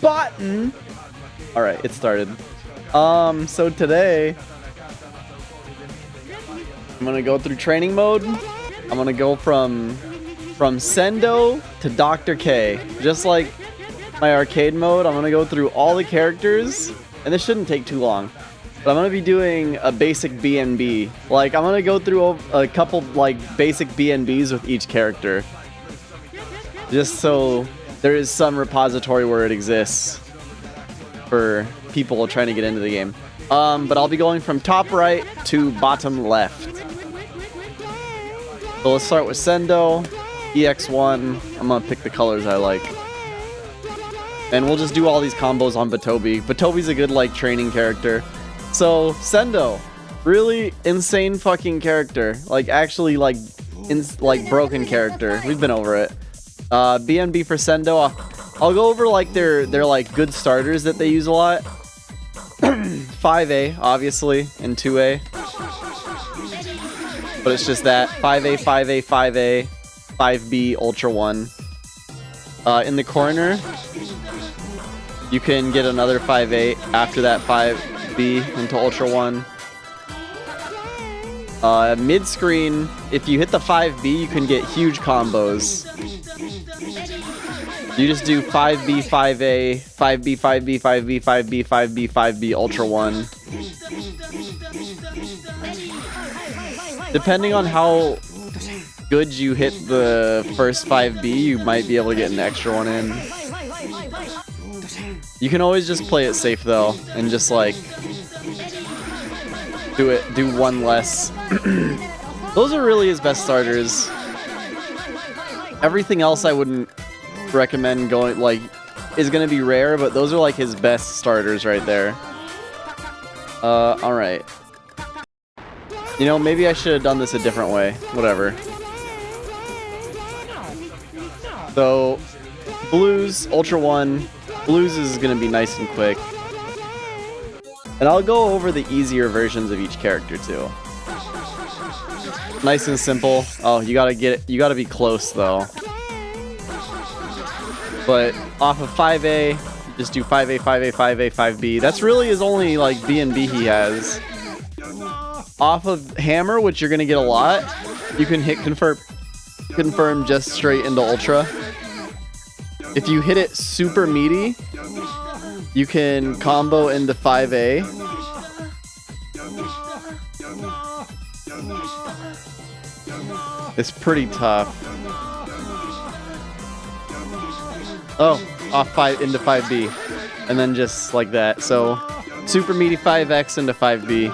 button. All right, it started. So today I'm gonna go through training mode. I'm gonna go from Sendo to Dr. K. Just like my arcade mode, I'm gonna go through all the characters, and this shouldn't take too long. But I'm gonna be doing a basic BNB. Like, I'm gonna go through a couple like basic BNBs with each character, just so there is some repository where it exists for people trying to get into the game. But I'll be going from top right to bottom left. So let's start with Sendo, EX1. I'm gonna pick the colors I like. And we'll just do all these combos on Batobi. Batobi's a good, like, training character. So, Sendo. Really insane fucking character. Like, actually, like, broken character. We've been over it. BNB for Sendo. I'll go over, like, their like, good starters that they use a lot. 5A, obviously, and 2A. But it's just that. 5A, 5A, 5A, 5B, Ultra 1. In the corner, you can get another 5A after that 5B into Ultra 1. Mid-screen, if you hit the 5B, you can get huge combos. You just do 5B, 5A, 5B, 5B, 5B, 5B, 5B, 5B, Ultra 1. Depending on how good you hit the first 5B, you might be able to get an extra one in. You can always just play it safe though, and just like do one less. Those are really his best starters. Everything else I wouldn't recommend going, like, is gonna be rare, but those are like his best starters right there. Alright. You know, maybe I should have done this a different way. Whatever. So, Blues, Ultra 1. Blues is gonna be nice and quick. And I'll go over the easier versions of each character too. Nice and simple. Oh, you gotta be close though. But off of 5A, just do 5A, 5A, 5A, 5B. That's really his only like BNB he has. Off of Hammer, which you're gonna get a lot, you can hit confirm just straight into Ultra. If you hit it super meaty, you can combo into 5A. It's pretty tough. Oh, off 5 into 5B. And then just like that. So, super meaty 5X into 5B.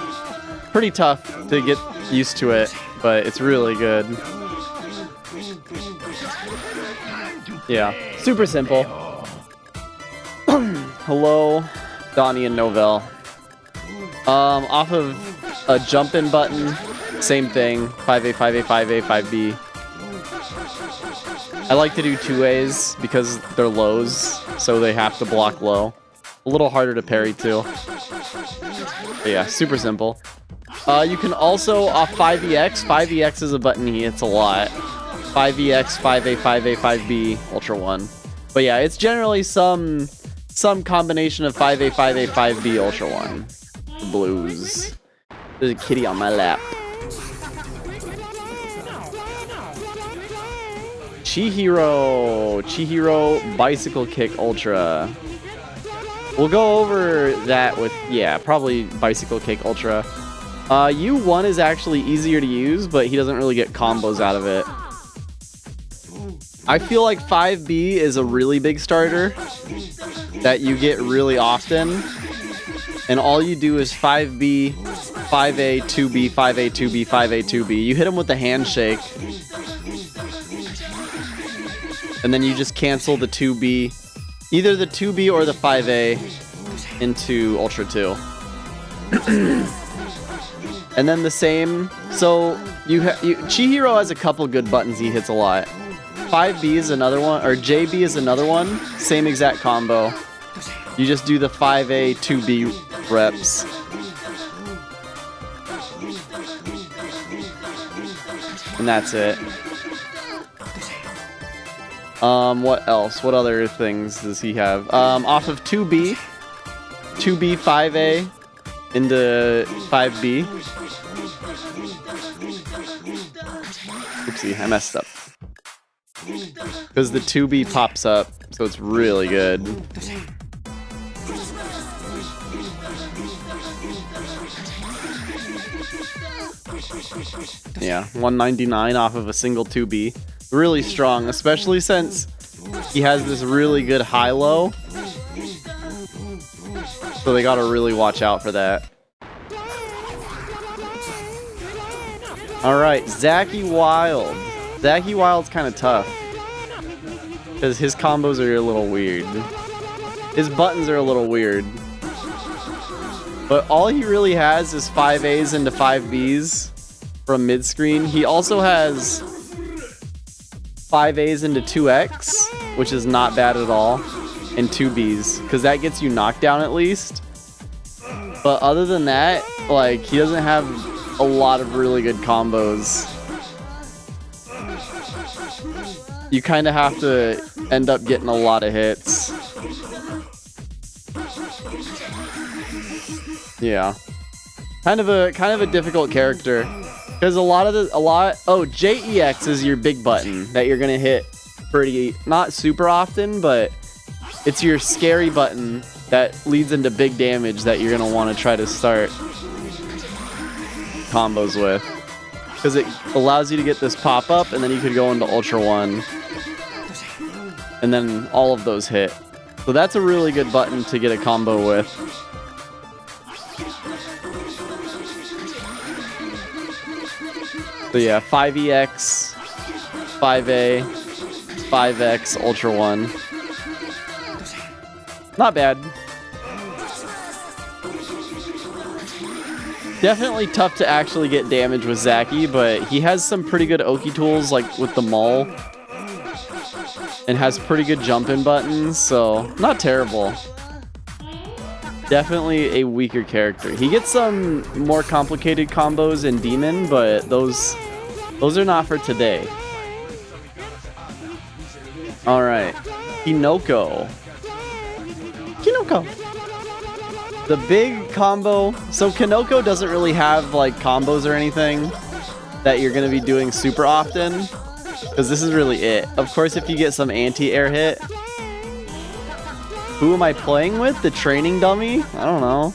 Pretty tough to get used to it, but it's really good. Yeah, super simple. Hello, Donnie and Novell. Off of a jump-in button, same thing. 5A, 5A, 5A, 5B. I like to do 2As because they're lows, so they have to block low. A little harder to parry too. But yeah, super simple. You can also, off 5EX, 5EX is a button he hits a lot. 5EX, 5A, 5A, 5B, Ultra 1. But yeah, it's generally some combination of 5A, 5A, 5B, Ultra 1. Blues. There's a kitty on my lap. Chihiro, Bicycle Kick Ultra. We'll go over that with, yeah, probably Bicycle Kick Ultra. U1 is actually easier to use, but he doesn't really get combos out of it. I feel like 5B is a really big starter that you get really often. And all you do is 5B, 5A, 2B, 5A, 2B, 5A, 2B. You hit him with the handshake. And then you just cancel the 2B. Either the 2B or the 5A into Ultra 2. And then the same. So Chihiro has a couple good buttons he hits a lot. 5B is another one, or JB is another one. Same exact combo. You just do the 5A, 2B reps. And that's it. What else? What other things does he have? Off of 2B, 5A into 5B. Oopsie, I messed up. Because the 2B pops up, so it's really good. Yeah, 199 off of a single 2B. Really strong, especially since he has this really good high-low. So they gotta really watch out for that. Alright, Zacky Wild. Zacky Wild's kind of tough. Because his combos are a little weird. His buttons are a little weird. But all he really has is 5As into 5Bs from mid-screen. He also has 5As into 2X, which is not bad at all, and 2Bs, because that gets you knocked down at least. But other than that, like, he doesn't have a lot of really good combos. You kind of have to end up getting a lot of hits. Yeah, kind of a difficult character, because JEX is your big button that you're gonna hit not super often, but it's your scary button that leads into big damage that you're gonna want to try to start combos with, because it allows you to get this pop up, and then you could go into Ultra 1, and then all of those hit. So that's a really good button to get a combo with. So yeah, 5EX, 5A, 5X, Ultra 1. Not bad. Definitely tough to actually get damage with Zacky, but he has some pretty good Oki tools, like with the Maul. And has pretty good jump-in buttons, so not terrible. Definitely a weaker character. He gets some more complicated combos in Demon, but those are not for today. Alright. Kinoko. The big combo. So Kinoko doesn't really have like combos or anything that you're going to be doing super often, because this is really it. Of course, if you get some anti-air hit. Who am I playing with? The training dummy? I don't know.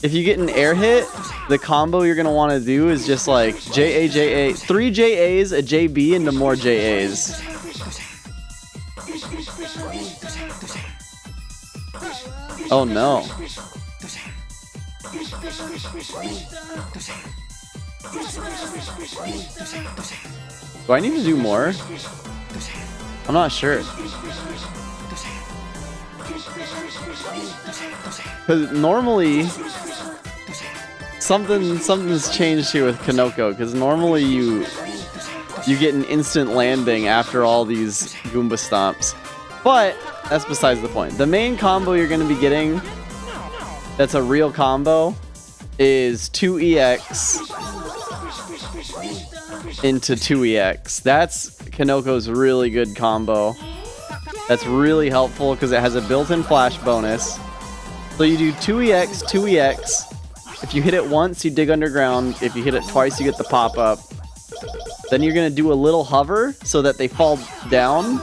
If you get an air hit, the combo you're going to want to do is just like JA, JA, 3 JAs, a JB, into more JAs. Oh no. Do I need to do more? I'm not sure. Because normally something's changed here with Kinoko, because normally you get an instant landing after all these Goomba stomps. But that's besides the point. The main combo you're going to be getting that's a real combo is 2EX into 2EX. That's Kinoko's really good combo. That's really helpful because it has a built-in flash bonus. So you do 2EX, 2EX. If you hit it once, you dig underground. If you hit it twice, you get the pop-up. Then you're going to do a little hover so that they fall down.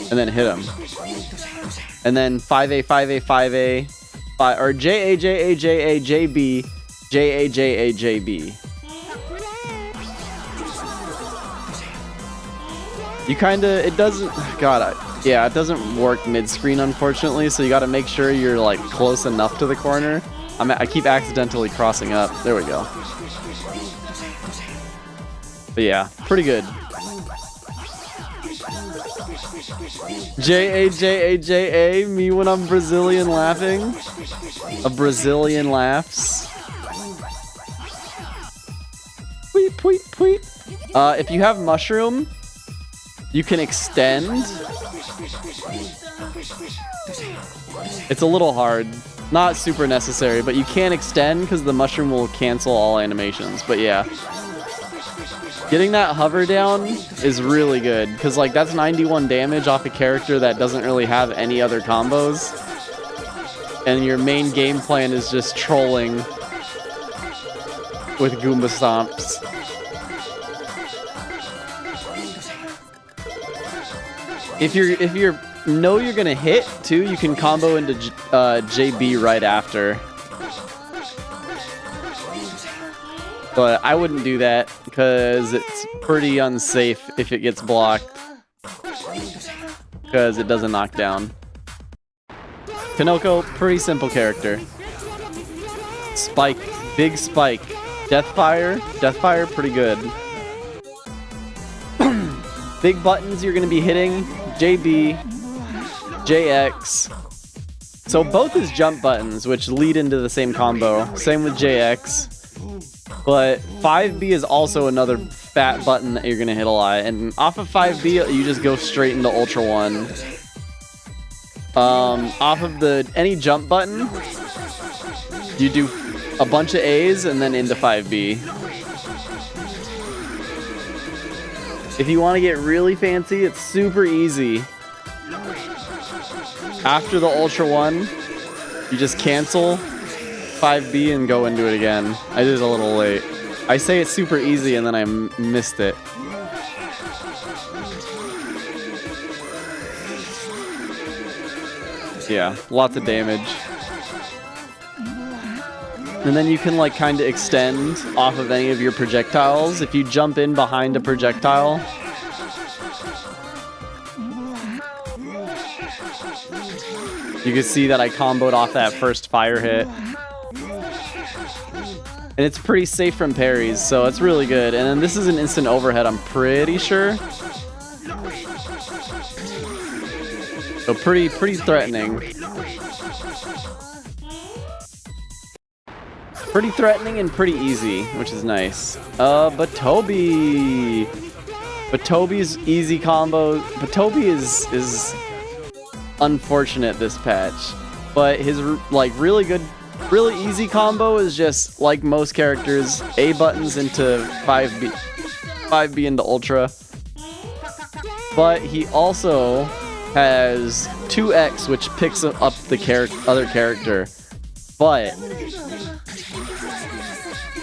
And then hit them. And then 5A, 5A, 5A. Or JA, JA, JA, JB. JA, JA, JB. You kinda, it doesn't, yeah, it doesn't work mid-screen, unfortunately, so you gotta make sure you're, like, close enough to the corner. I keep accidentally crossing up. There we go. But yeah, pretty good. JA, me when I'm Brazilian laughing. A Brazilian laughs. Tweet, tweet, tweet. If you have Mushroom, you can extend. It's a little hard. Not super necessary, but you can extend because the mushroom will cancel all animations. But yeah. Getting that hover down is really good, because like that's 91 damage off a character that doesn't really have any other combos. And your main game plan is just trolling with Goomba Stomps. If you're know you're gonna hit too, you can combo into JB right after. But I wouldn't do that because it's pretty unsafe if it gets blocked, because it doesn't knock down. Kanoko, pretty simple character. Spike, big spike. Deathfire, pretty good. Big buttons you're gonna be hitting, JB, JX. So both is jump buttons, which lead into the same combo. Same with JX. But 5B is also another fat button that you're gonna hit a lot. And off of 5B, you just go straight into Ultra 1. Off of any jump button, you do a bunch of A's and then into 5B. If you want to get really fancy, it's super easy. After the Ultra 1, you just cancel 5B and go into it again. I did it a little late. I say it's super easy and then I missed it. Yeah, lots of damage. And then you can like kind of extend off of any of your projectiles. If you jump in behind a projectile, you can see that I comboed off that first fire hit. And it's pretty safe from parries, so it's really good. And then this is an instant overhead, I'm pretty sure. So pretty threatening. Pretty threatening and pretty easy, which is nice. But Toby's easy combo. But Toby is unfortunate this patch. But his like really easy combo is just like most characters, A buttons into 5B into Ultra. But he also has 2X, which picks up the other character. But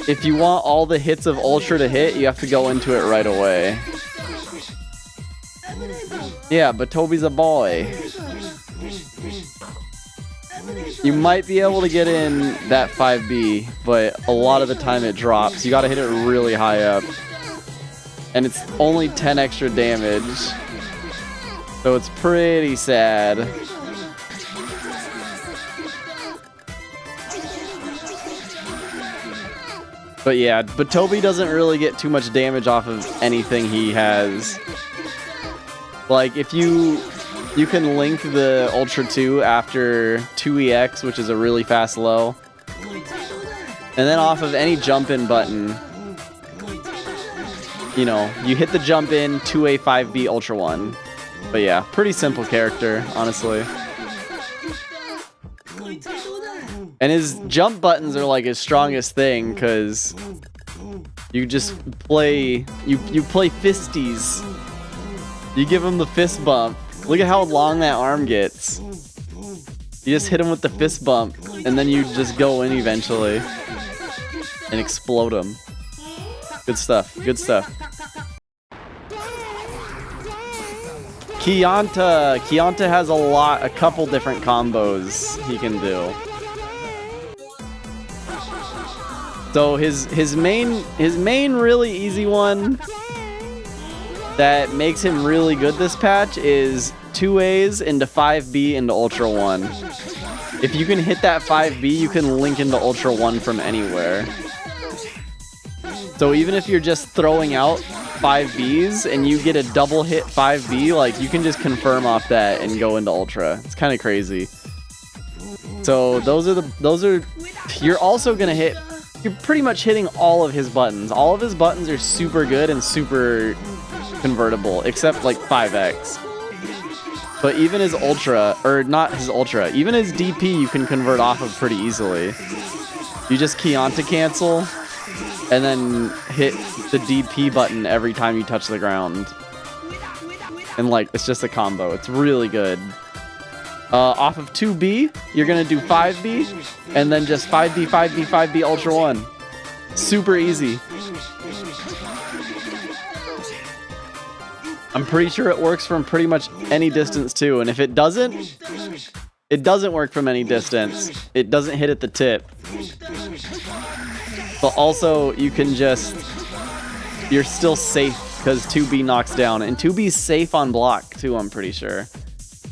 if you want all the hits of Ultra to hit, you have to go into it right away. Yeah, but Toby's a boy. You might be able to get in that 5B, but a lot of the time it drops. You gotta hit it really high up. And it's only 10 extra damage. So it's pretty sad. But yeah, but Toby doesn't really get too much damage off of anything he has. Like, if you can link the Ultra 2 after 2EX, which is a really fast low. And then off of any jump in button, you know, you hit the jump in, 2A, 5B, Ultra 1. But yeah, pretty simple character, honestly. And his jump buttons are like his strongest thing, because you just play, you play fisties. You give him the fist bump. Look at how long that arm gets. You just hit him with the fist bump, and then you just go in eventually and explode him. Good stuff, good stuff. Kyanta has a couple different combos he can do. So his main really easy one that makes him really good this patch is 2A's into 5B into Ultra 1. If you can hit that 5B, you can link into Ultra 1 from anywhere. So even if you're just throwing out 5Bs and you get a double hit 5B, like, you can just confirm off that and go into Ultra. It's kind of crazy. So you're also gonna hit, you're pretty much hitting all of his buttons. All of his buttons are super good and super convertible, except like 5X. But even his Ultra, or not his Ultra, even his DP you can convert off of pretty easily. You just Kyanta cancel, and then hit the DP button every time you touch the ground. And like, it's just a combo. It's really good. Off of 2B, you're gonna do 5B, and then just 5B, 5B, 5B, Ultra 1. Super easy. I'm pretty sure it works from pretty much any distance too, and if it doesn't work from any distance. It doesn't hit at the tip. But also, you can just... You're still safe because 2B knocks down. And 2B's safe on block too, I'm pretty sure.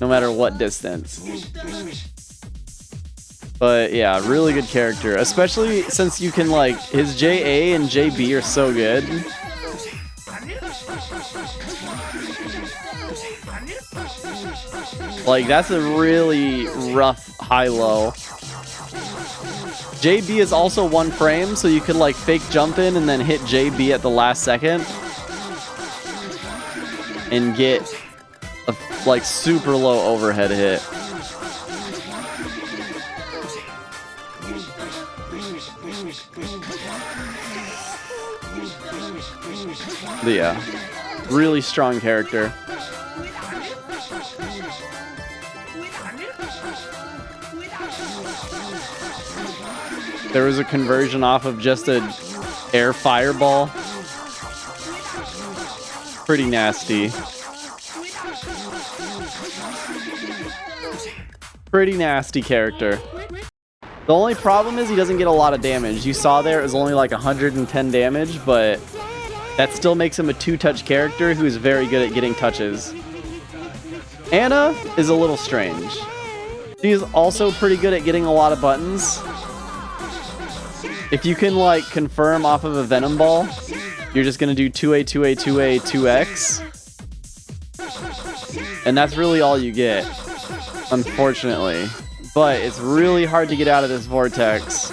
No matter what distance. But yeah, really good character. Especially since you can like... His JA and JB are so good. Like, that's a really rough high-low. JB is also one frame, so you could like fake jump in and then hit JB at the last second. And get a like super low overhead hit. But yeah, really strong character. There was a conversion off of just an air fireball. Pretty nasty. Pretty nasty character. The only problem is he doesn't get a lot of damage. You saw there it was only like 110 damage, but that still makes him a two-touch character who is very good at getting touches. Anna is a little strange. She is also pretty good at getting a lot of buttons. If you can like confirm off of a Venom Ball, you're just gonna do 2A, 2A, 2A, 2X. And that's really all you get, unfortunately. But it's really hard to get out of this vortex.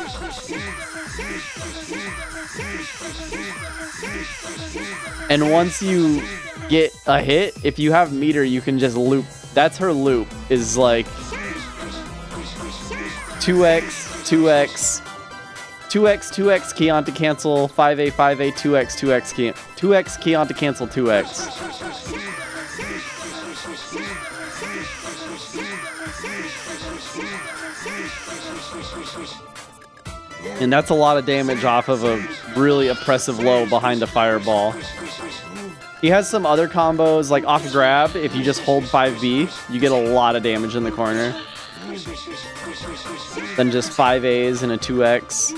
And once you get a hit, if you have meter, you can just loop. That's her loop, is like 2X, 2X, 2X, 2X, Kyanta cancel, 5A, 5A, 2X, 2X, 2X, Kyanta cancel, 2X. And that's a lot of damage off of a really oppressive low behind a fireball. He has some other combos, like off grab, if you just hold 5B, you get a lot of damage in the corner. Then just 5As and a 2X.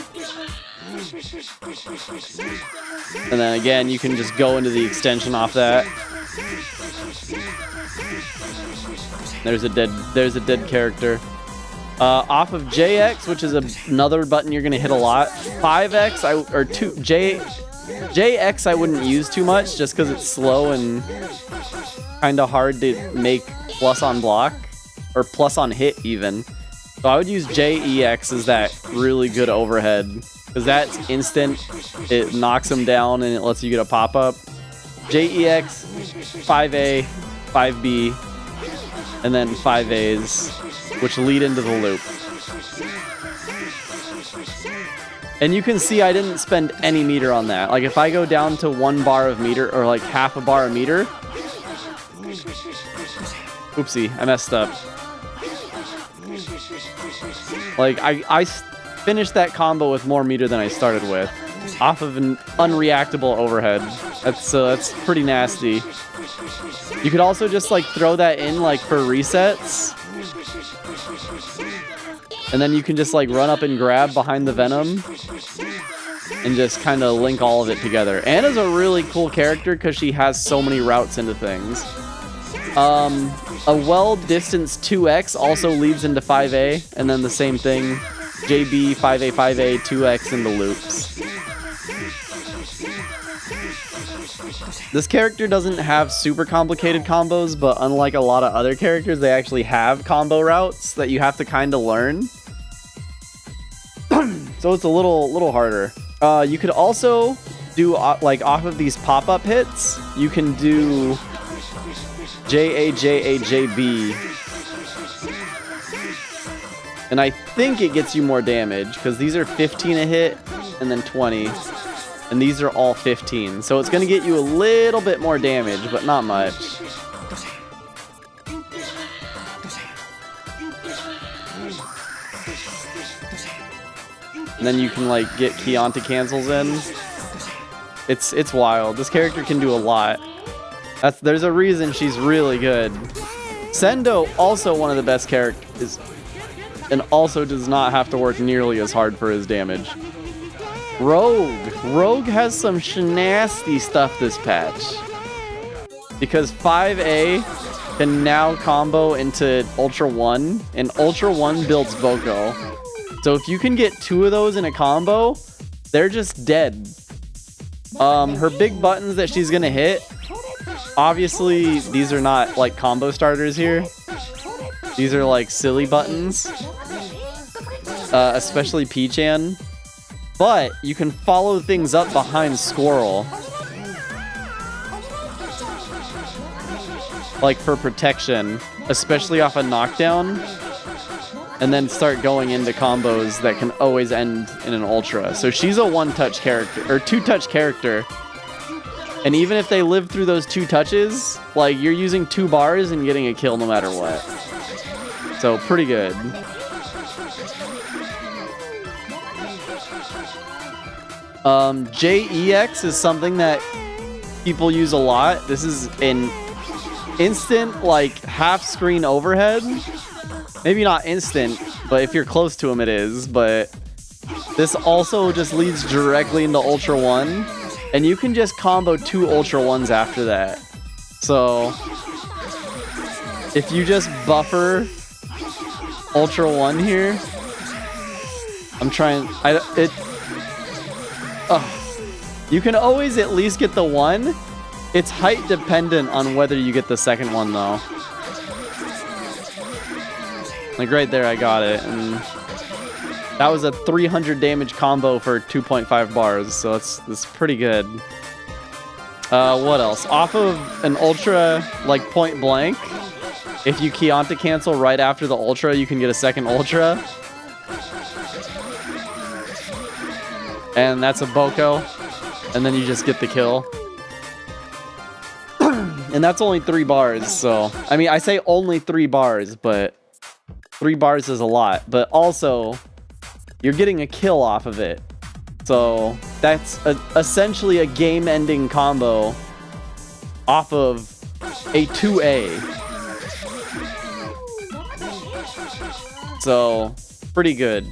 And then again, you can just go into the extension off that. There's a dead character. Off of JX, which is another button you're gonna hit a lot. 5X JX I wouldn't use too much just because it's slow and kind of hard to make plus on block or plus on hit even. So I would use JEX as that really good overhead because that's instant. It knocks them down and it lets you get a pop-up. JEX, 5A, 5B, and then 5As, which lead into the loop. And you can see I didn't spend any meter on that. Like if I go down to 1 bar of meter or like half a bar of meter. Oopsie, I messed up. Like I finished that combo with more meter than I started with. Off of an unreactable overhead. That's pretty nasty. You could also just like throw that in like for resets. And then you can just like run up and grab behind the Venom and just kind of link all of it together. Anna's a really cool character because she has so many routes into things. A well-distanced 2X also leads into 5A, and then the same thing, JB, 5A, 5A, 2X into loops. This character doesn't have super complicated combos, but unlike a lot of other characters, they actually have combo routes that you have to kind of learn. So it's a little harder. You could also do, like, off of these pop-up hits, you can do JA, JA, JB. And I think it gets you more damage, because these are 15 a hit, and then 20. and these are all 15. So it's going to get you a little bit more damage, but not much. And then you can like get Kyanta cancels in. It's wild. This character can do a lot. There's a reason she's really good. Sendo, also one of the best characters, and also does not have to work nearly as hard for his damage. Rogue has some nasty stuff this patch. Because 5A can now combo into Ultra 1, and Ultra 1 builds Boko. So if you can get 2 of those in a combo, they're just dead. Her big buttons that she's gonna hit, obviously these are not like combo starters here. These are like silly buttons, especially P-chan. But you can follow things up behind Squirrel, like for protection, especially off a knockdown, and then start going into combos that can always end in an Ultra. So she's a one-touch character, or two-touch character. And even if they live through those 2 touches, like you're using 2 bars and getting a kill no matter what. So pretty good. JEX is something that people use a lot. This is an instant, like, half-screen overhead. Maybe not instant, but if you're close to him, it is. But this also just leads directly into Ultra 1. And you can just combo 2 Ultra 1s after that. So if you just buffer Ultra 1 here, you can always at least get the 1. It's height dependent on whether you get the second one though. Like right there, I got it, and that was a 300 damage combo for 2.5 bars, so that's pretty good. What else? Off of an Ultra, like point blank, if you Kyanta cancel right after the Ultra, you can get a second Ultra. And that's a Boko, and then you just get the kill. And that's only 3 bars, so... I mean, I say only 3 bars, but 3 bars is a lot. But also, you're getting a kill off of it. So that's essentially a game-ending combo off of a 2A. So, pretty good.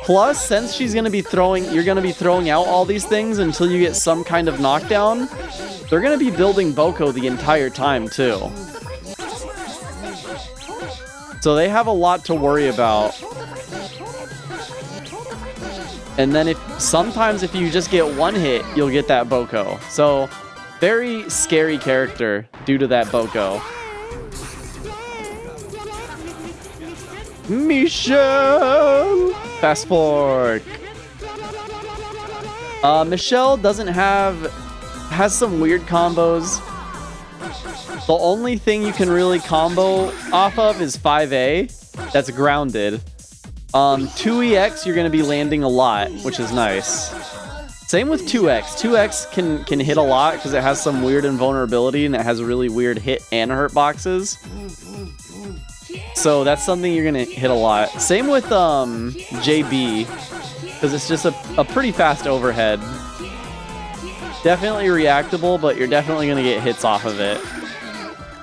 Plus, since she's gonna be you're gonna be throwing out all these things until you get some kind of knockdown, they're gonna be building Boko the entire time too. So they have a lot to worry about. And then sometimes if you just get 1 hit, you'll get that Boko. So very scary character due to that Boko. Michelle! Fast fork. Michelle has some weird combos. The only thing you can really combo off of is 5A. That's grounded. 2EX, you're going to be landing a lot, which is nice. Same with 2X. 2X can hit a lot because it has some weird invulnerability and it has really weird hit and hurt boxes. So that's something you're going to hit a lot. Same with JB, because it's just a pretty fast overhead. Definitely reactable, but you're definitely going to get hits off of it.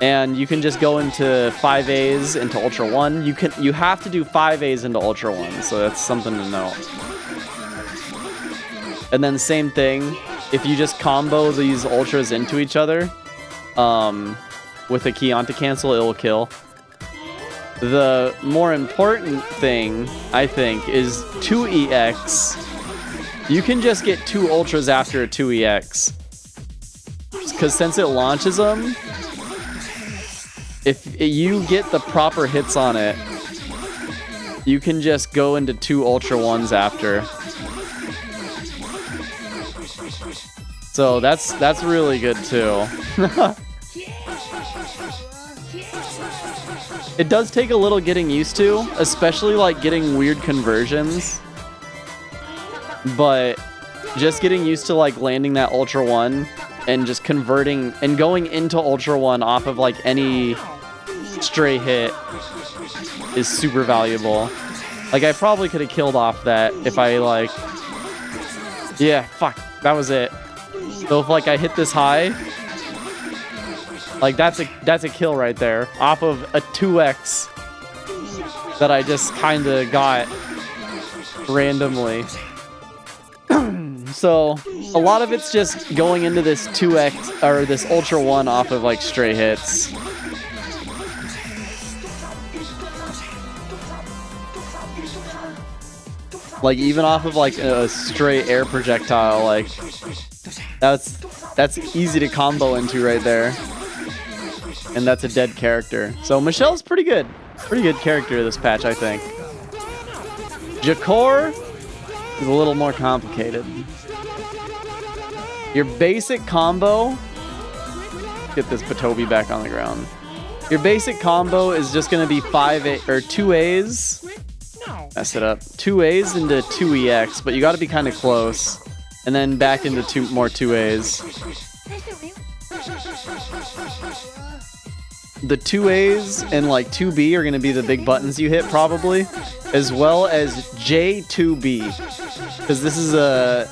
And you can just go into 5As into Ultra 1. You have to do 5As into Ultra 1, so that's something to note. And then same thing, if you just combo these Ultras into each other, with a Kyanta cancel, it will kill. The more important thing, I think, is 2EX. You can just get 2 Ultras after a 2EX. Because since it launches them, if you get the proper hits on it, you can just go into 2 Ultra 1s after. So that's really good too. It does take a little getting used to, especially like getting weird conversions. But just getting used to like landing that Ultra 1 and just converting and going into Ultra 1 off of like any stray hit is super valuable. Like I probably could have killed off that if I like, yeah, fuck, that was it. So if like I hit this high, like that's a kill right there off of a 2x that I just kind of got randomly. So a lot of it's just going into this 2x or this Ultra 1 off of like stray hits. Like even off of like a stray air projectile, like that's easy to combo into right there. And that's a dead character. So Michelle's pretty good. Pretty good character this patch, I think. Jakor is a little more complicated. Your basic combo, get this Patobi back on the ground. Your basic combo is just gonna be 5A or 2As. Mess it up. 2As into 2EX, but you gotta be kind of close. And then back into more 2As. The 2As and like 2B are gonna be the big buttons you hit probably, as well as J2B, because this is a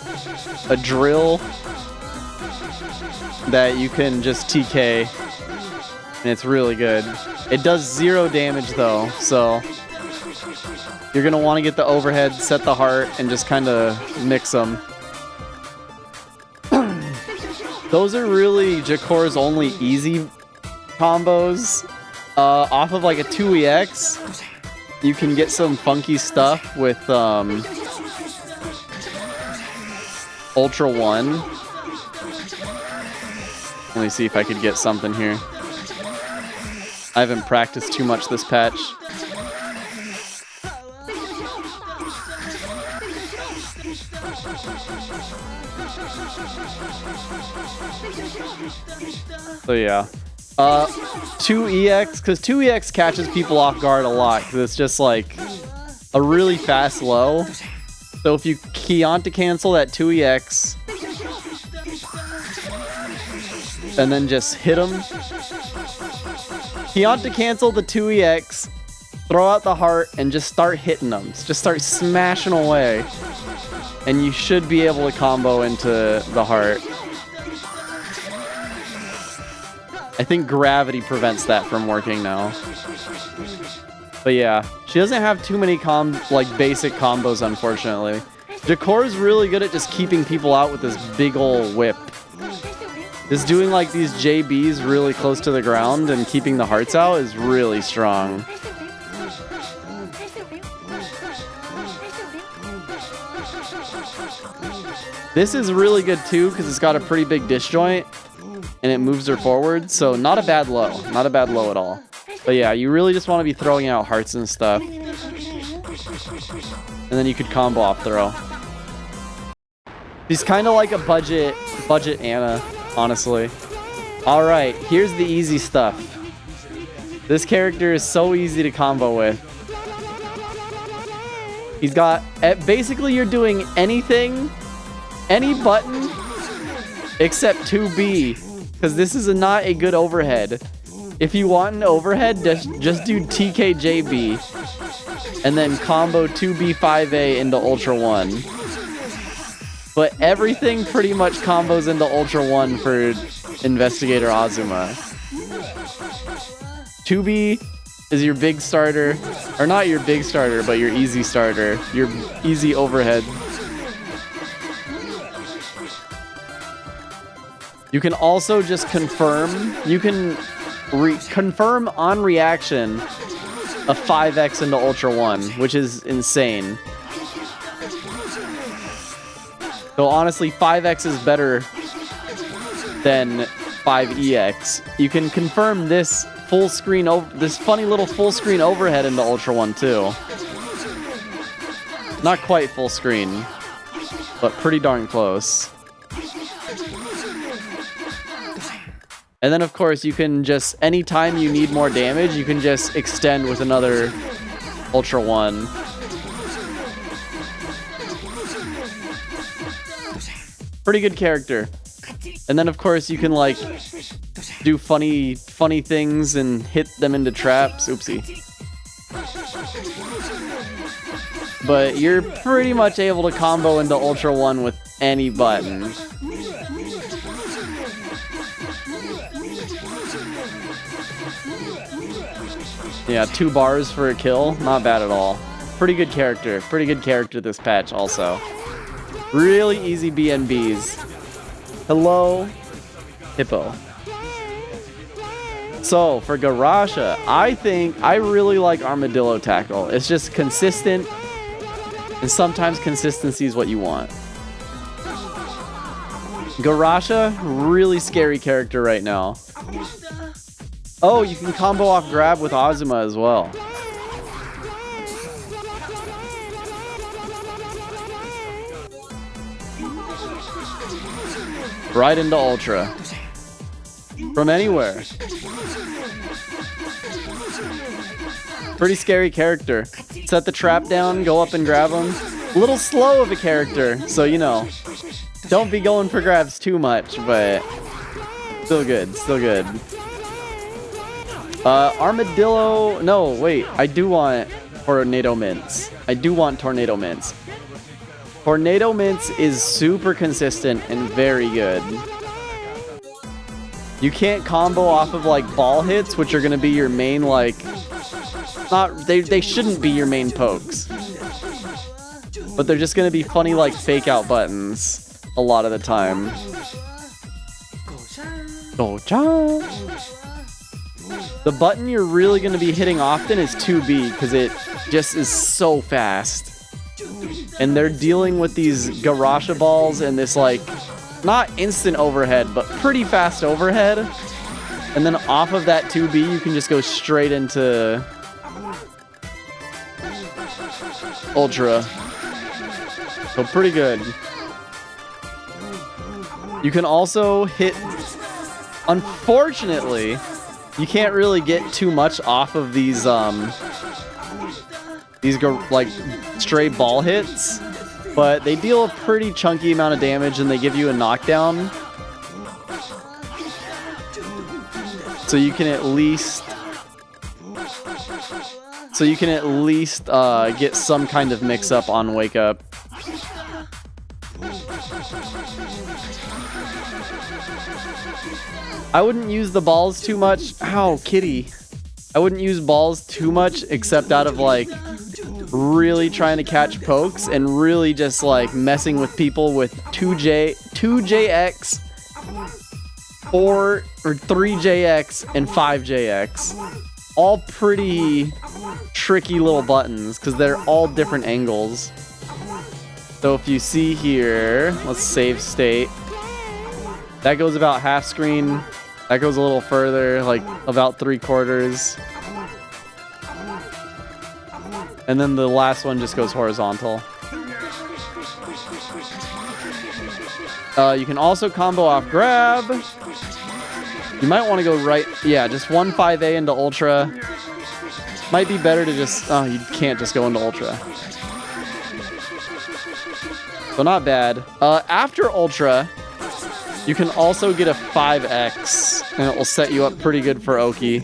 drill that you can just TK, and it's really good. It does 0 damage though, so you're gonna want to get the overhead, set the heart, and just kind of mix them. Those are really Jakor's only easy combos. Off of like a 2EX, you can get some funky stuff with Ultra 1. Let me see if I could get something here. I haven't practiced too much this patch. So yeah. 2EX, because 2EX catches people off guard a lot, because it's just like a really fast low. So if you Kyanta cancel that 2EX and then just hit them, Kyanta cancel the 2EX, throw out the heart, and just start hitting them. Just start smashing away, and you should be able to combo into the heart. I think gravity prevents that from working now. But yeah, she doesn't have too many basic combos, unfortunately. Jakor is really good at just keeping people out with this big ol' whip. Just doing like these JBs really close to the ground and keeping the hearts out is really strong. This is really good too because it's got a pretty big disjoint and it moves her forward, so not a bad low. Not a bad low at all. But yeah, you really just want to be throwing out hearts and stuff. And then you could combo off throw. He's kind of like a budget Ana, honestly. Alright, here's the easy stuff. This character is so easy to combo with. He's got, basically you're doing anything, any button, except 2B. Because this is not a good overhead. If you want an overhead, just do TKJB. And then combo 2B5A into Ultra 1. But everything pretty much combos into Ultra 1 for Investigator Azuma. 2B is your big starter. Or not your big starter, but your easy starter. Your easy overhead. You can also just confirm. You can confirm on reaction a 5x into Ultra 1, which is insane. So honestly, 5x is better than 5EX. You can confirm this full screen, this funny little full screen overhead into Ultra 1 too. Not quite full screen, but pretty darn close. And then of course you can just, anytime you need more damage, you can just extend with another Ultra 1. Pretty good character. And then of course you can like do funny things and hit them into traps. Oopsie. But you're pretty much able to combo into Ultra 1 with any button. Yeah, 2 bars for a kill. Not bad at all. Pretty good character. Pretty good character this patch also. Really easy BNBs. Hello, Hippo. So, for Garasha, I really like Armadillo Tackle. It's just consistent, and sometimes consistency is what you want. Garasha, really scary character right now. Oh, you can combo off grab with Azuma as well. Right into Ultra. From anywhere. Pretty scary character. Set the trap down, go up and grab him. A little slow of a character, so you know. Don't be going for grabs too much, but still good, still good. Armadillo, no, wait, I do want Tornado Mints. I do want Tornado Mints. Tornado Mints is super consistent and very good. You can't combo off of like ball hits, which are gonna be your main like, they shouldn't be your main pokes. But they're just gonna be funny like fake out buttons a lot of the time. The button you're really gonna be hitting often is 2B because it just is so fast. And they're dealing with these Garasha balls and this like, not instant overhead, but pretty fast overhead. And then off of that 2B, you can just go straight into Ultra. So pretty good. You can also hit, unfortunately, you can't really get too much off of these like stray ball hits, but they deal a pretty chunky amount of damage and they give you a knockdown. So you can at least get some kind of mix up on Wake Up. I wouldn't use the balls too much. Ow, kitty. I wouldn't use balls too much except out of like really trying to catch pokes and really just like messing with people with 2JX, 4 or 3JX, and 5JX. All pretty tricky little buttons because they're all different angles. So if you see here, let's save state. That goes about half screen. That goes a little further, like about 3/4. And then the last one just goes horizontal. You can also combo off grab. You might want to go right, yeah, just 1 5A into Ultra. Might be better to just, oh, you can't just go into Ultra. So not bad. After Ultra, you can also get a 5X, and it will set you up pretty good for Oki.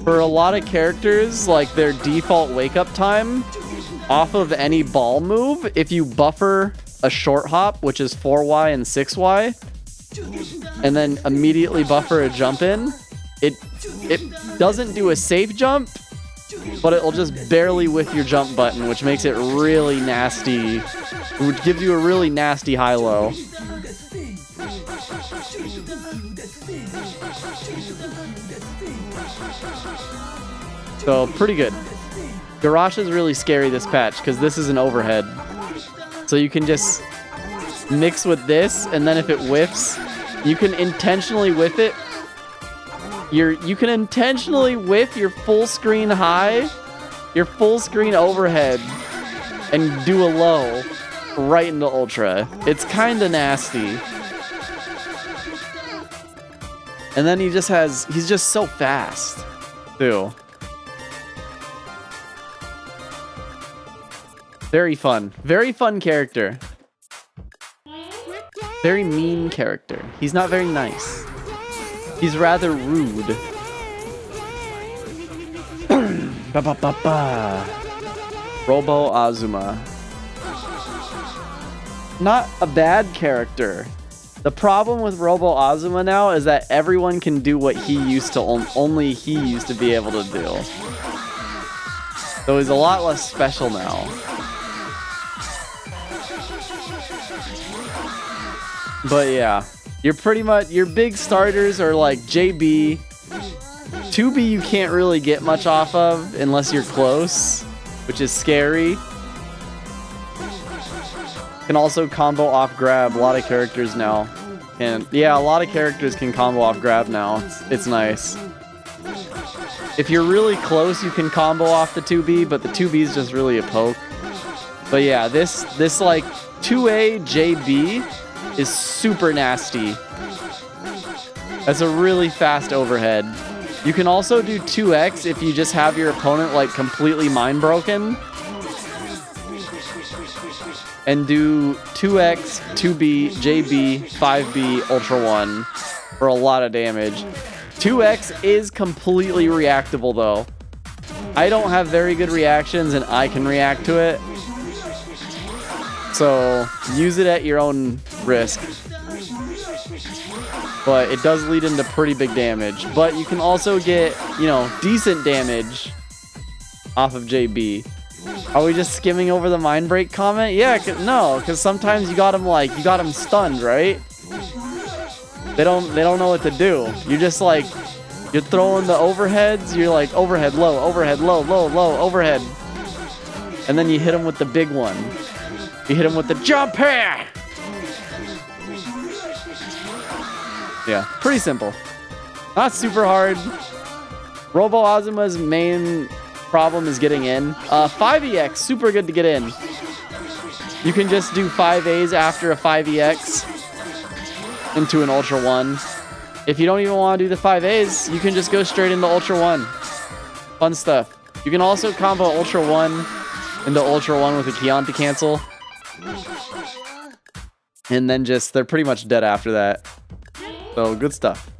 For a lot of characters, like their default wake-up time, off of any ball move, if you buffer a short hop, which is 4Y and 6Y, and then immediately buffer a jump in, it doesn't do a safe jump, but it will just barely whiff your jump button, which makes it really nasty, which gives you a really nasty high-low. So, pretty good. Garasha is really scary this patch, because this is an overhead. So you can just mix with this, and then if it whiffs, you can intentionally whiff it. You can intentionally whiff your full screen high, your full screen overhead, and do a low right into Ultra. It's kind of nasty. And then he's just so fast, too. Very fun. Very fun character. Very mean character. He's not very nice. He's rather rude. Ba ba ba ba. Robo Azuma. Not a bad character. The problem with Robo Azuma now is that everyone can do what he used to only he used to be able to do. So he's a lot less special now. But yeah, you're pretty much, your big starters are like JB. 2B you can't really get much off of unless you're close, which is scary. Can also combo off grab. A lot of characters now. And yeah, a lot of characters can combo off grab now. It's nice. If you're really close, you can combo off the 2B, but the 2B is just really a poke. But yeah, this like 2A JB is super nasty. That's a really fast overhead. You can also do 2X if you just have your opponent like completely mind broken. And do 2X, 2B, JB, 5B, Ultra 1 for a lot of damage. 2X is completely reactable though. I don't have very good reactions and I can react to it. So use it at your own risk. But it does lead into pretty big damage. But you can also get, you know, decent damage off of JB. Are we just skimming over the mind break comment? Yeah, no, because sometimes you got them stunned, right? They don't know what to do. You're just like, you're throwing the overheads. You're like overhead low, low, overhead, and then you hit them with the big one. You hit them with the jump here. Yeah, pretty simple. Not super hard. Robo Azuma's main problem is getting in. 5EX, super good to get in. You can just do 5As after a 5EX into an Ultra 1. If you don't even want to do the 5As, you can just go straight into Ultra 1. Fun stuff. You can also combo Ultra 1 into Ultra 1 with a Kyanta cancel. And then just, they're pretty much dead after that. So, good stuff.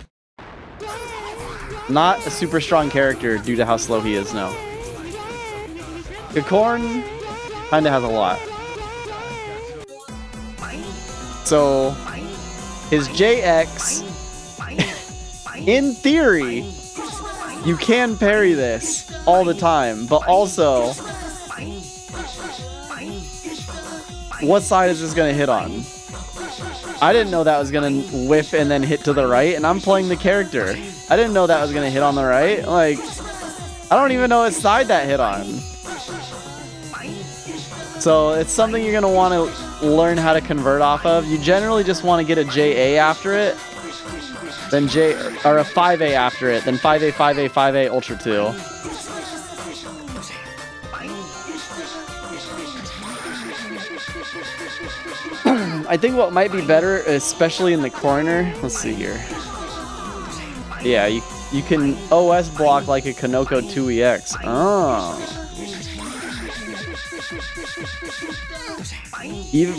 Not a super strong character due to how slow he is now. Kakorn kinda has a lot. So, his JX, in theory, you can parry this all the time, but also, what side is this gonna hit on? I didn't know that was gonna whiff and then hit to the right, and I'm playing the character. I didn't know that was gonna hit on the right. Like, I don't even know what side that hit on. So it's something you're gonna want to learn how to convert off of. You generally just want to get a JA after it, then or a 5A after it, then 5A, 5A, 5A, Ultra 2. I think what might be better, especially in the corner, let's see here. Yeah, you can OS block like a Kanoko 2EX. Oh.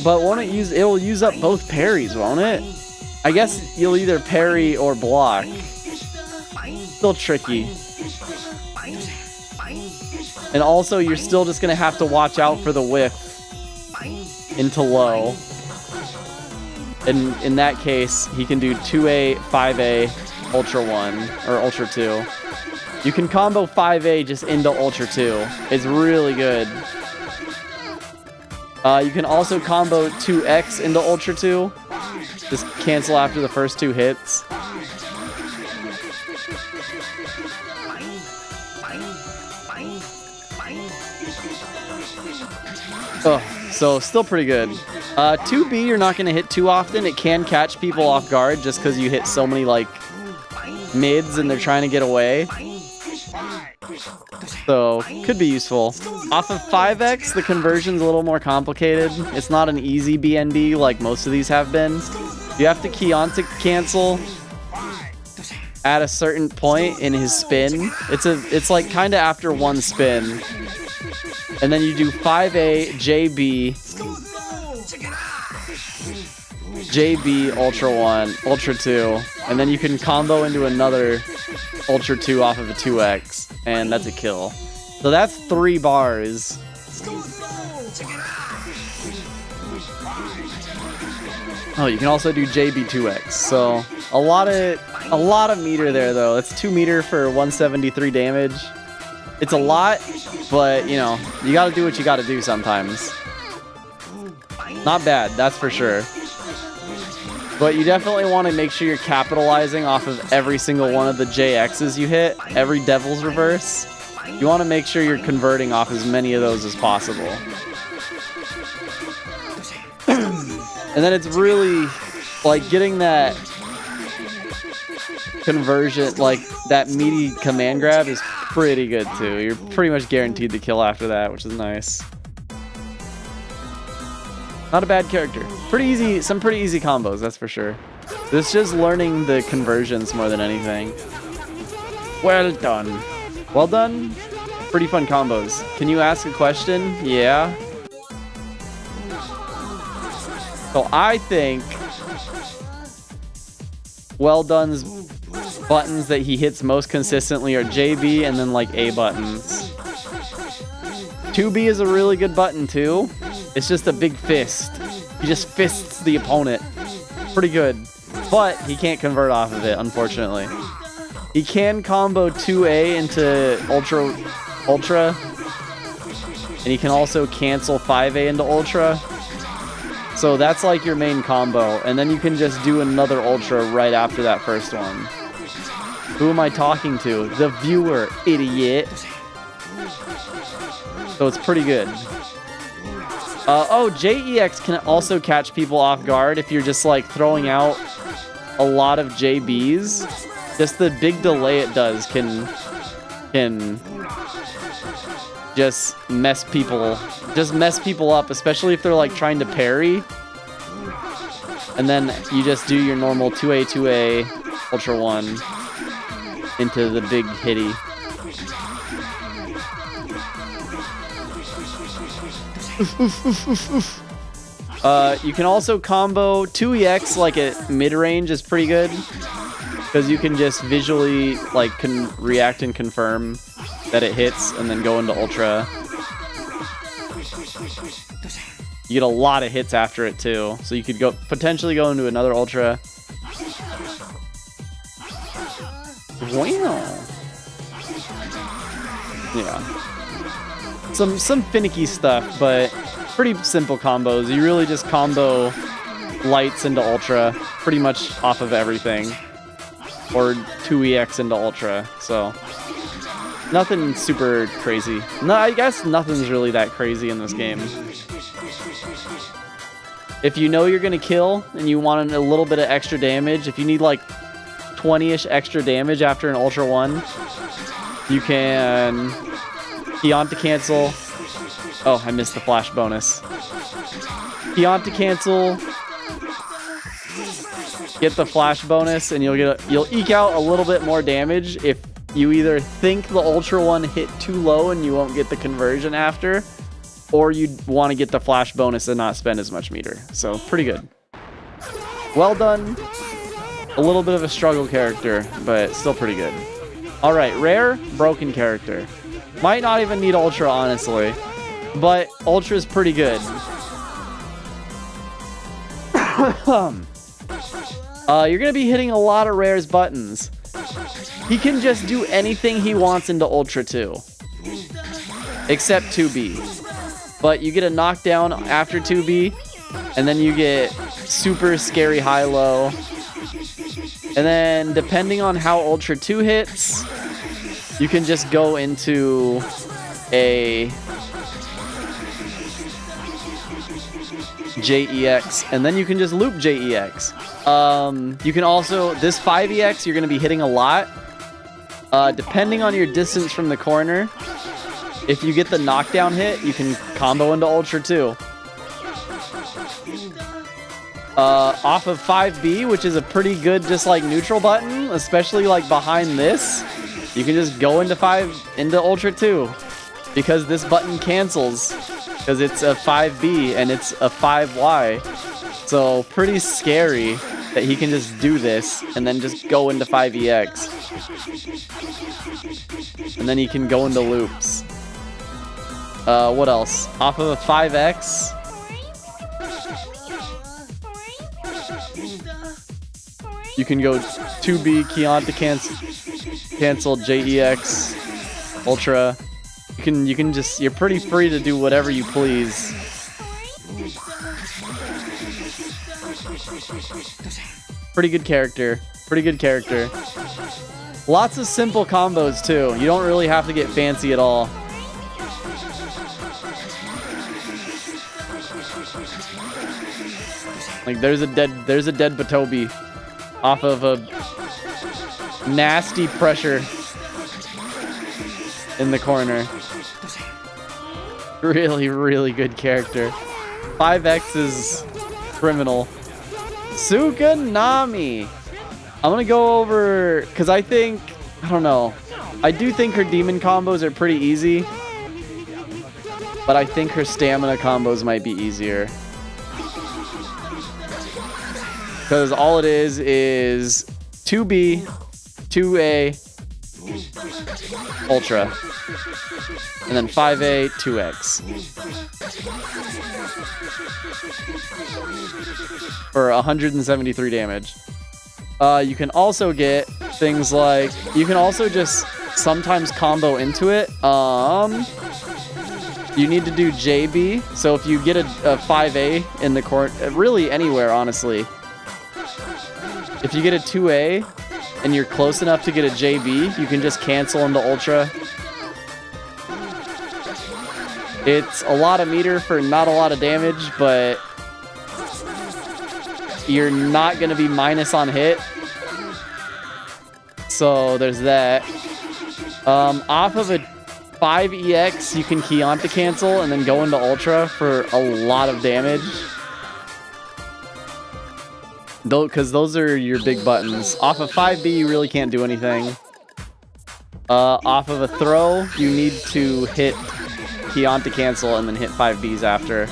But won't it it'll use up both parries, won't it? I guess you'll either parry or block. Still tricky. And also you're still just gonna have to watch out for the whiff into low. And in that case, he can do 2A, 5A, Ultra 1, or Ultra 2. You can combo 5A just into Ultra 2. It's really good. You can also combo 2X into Ultra 2. Just cancel after the first 2 hits. Oh, so still pretty good. 2B you're not going to hit too often. It can catch people off guard just because you hit so many like mids and they're trying to get away. So, could be useful. Off of 5X, the conversion's a little more complicated. It's not an easy BNB like most of these have been. You have to Kyanta cancel at a certain point in his spin. It's like kind of after one spin. And then you do 5A, JB, JB, Ultra 1, Ultra 2. And then you can combo into another Ultra 2 off of a 2X. And that's a kill. So that's 3 bars. Oh, you can also do JB2X. So a lot of meter there though. That's 2 meter for 173 damage. It's a lot, but you know, you gotta do what you gotta do sometimes. Not bad, that's for sure. But you definitely want to make sure you're capitalizing off of every single one of the JXs you hit, every Devil's Reverse. You want to make sure you're converting off as many of those as possible. And then it's really like getting that conversion, like that meaty command grab is pretty good too. You're pretty much guaranteed the kill after that, which is nice. Not a bad character. Pretty easy, some pretty easy combos, that's for sure. This is just learning the conversions more than anything. Well done. Well done. Pretty fun combos. Can you ask a question? Yeah. So I think Well Done's buttons that he hits most consistently are JB and then like A buttons. 2B is a really good button too. It's just a big fist. He just fists the opponent. Pretty good. But he can't convert off of it, unfortunately. He can combo 2A into Ultra. And he can also cancel 5A into Ultra. So that's like your main combo. And then you can just do another Ultra right after that first one. Who am I talking to? The viewer, idiot. So it's pretty good. Oh, JEX can also catch people off guard if you're just like throwing out a lot of JBs. Just the big delay it does can just mess people up, especially if they're like trying to parry. And then you just do your normal 2A, 2A, Ultra 1 into the big hitty. You can also combo 2EX like at mid-range is pretty good because you can just visually like react and confirm that it hits and then go into Ultra. You get a lot of hits after it too, so you could potentially go into another Ultra. Wow. Yeah. Some finicky stuff, but pretty simple combos. You really just combo lights into Ultra pretty much off of everything. Or 2EX into Ultra, so nothing super crazy. No, I guess nothing's really that crazy in this game. If you know you're gonna kill and you want a little bit of extra damage, if you need like 20-ish extra damage after an Ultra 1, you can Kyanta cancel. Oh, I missed the flash bonus. Kyanta cancel. Get the flash bonus, and you'll eke out a little bit more damage if you either think the Ultra 1 hit too low and you won't get the conversion after, or you want to get the flash bonus and not spend as much meter. So pretty good. Well done. A little bit of a struggle character, but still pretty good. All right, rare, broken character. Might not even need Ultra, honestly, but Ultra is pretty good. You're going to be hitting a lot of Rare's buttons. He can just do anything he wants into Ultra 2. Except 2B. But you get a knockdown after 2B, and then you get super scary high-low. And then, depending on how Ultra 2 hits, you can just go into a JEX, and then you can just loop JEX. You can also, this 5EX, you're going to be hitting a lot. Depending on your distance from the corner, if you get the knockdown hit, you can combo into Ultra 2. Off of 5B, which is a pretty good just like neutral button, especially like behind this, you can just go into Ultra 2. because this button cancels because it's a 5B and it's a 5Y. So pretty scary that he can just do this and then just go into 5EX. And then he can go into loops. What else? Off of a 5X. You can go 2B, Kyanta cancel, JEX, Ultra. You can just, you're pretty free to do whatever you please. Pretty good character. Pretty good character. Lots of simple combos too. You don't really have to get fancy at all. Like there's a dead Batobi off of a nasty pressure in the corner. Really, really good character. 5X is criminal. Tsukunami. I'm gonna go over because I don't know. I do think her demon combos are pretty easy, but I think her stamina combos might be easier. Because all it is 2B, 2A, Ultra, and then 5A, 2X. For 173 damage. You can also get things like, you can also just sometimes combo into it. You need to do JB. So if you get a 5A in the corner, really anywhere, honestly. If you get a 2A and you're close enough to get a JB, you can just cancel into Ultra. It's a lot of meter for not a lot of damage, but you're not going to be minus on hit. So there's that. Off of a 5EX, you can Kyanta cancel and then go into Ultra for a lot of damage. Because those are your big buttons. Off of 5B, you really can't do anything. Off of a throw, you need to hit Kyanta cancel and then hit 5Bs after.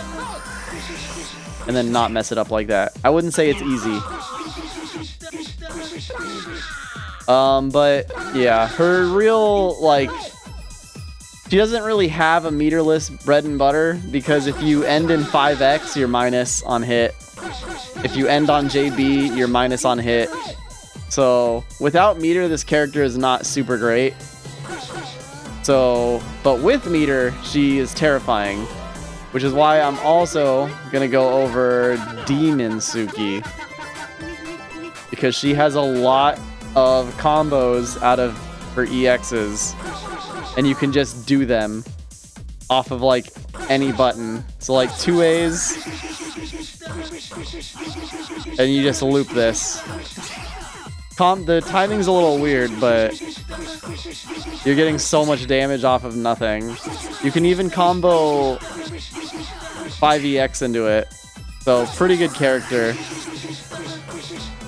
And then not mess it up like that. I wouldn't say it's easy. But yeah, her real, like, she doesn't really have a meterless bread and butter because if you end in 5X, you're minus on hit. If you end on JB, you're minus on hit. So without meter, this character is not super great. So, but with meter, she is terrifying, which is why I'm also gonna go over Demon Suki because she has a lot of combos out of her EXs, and you can just do them off of like any button. So like 2As, and you just loop this. The timing's a little weird, but you're getting so much damage off of nothing. You can even combo 5EX into it. So pretty good character.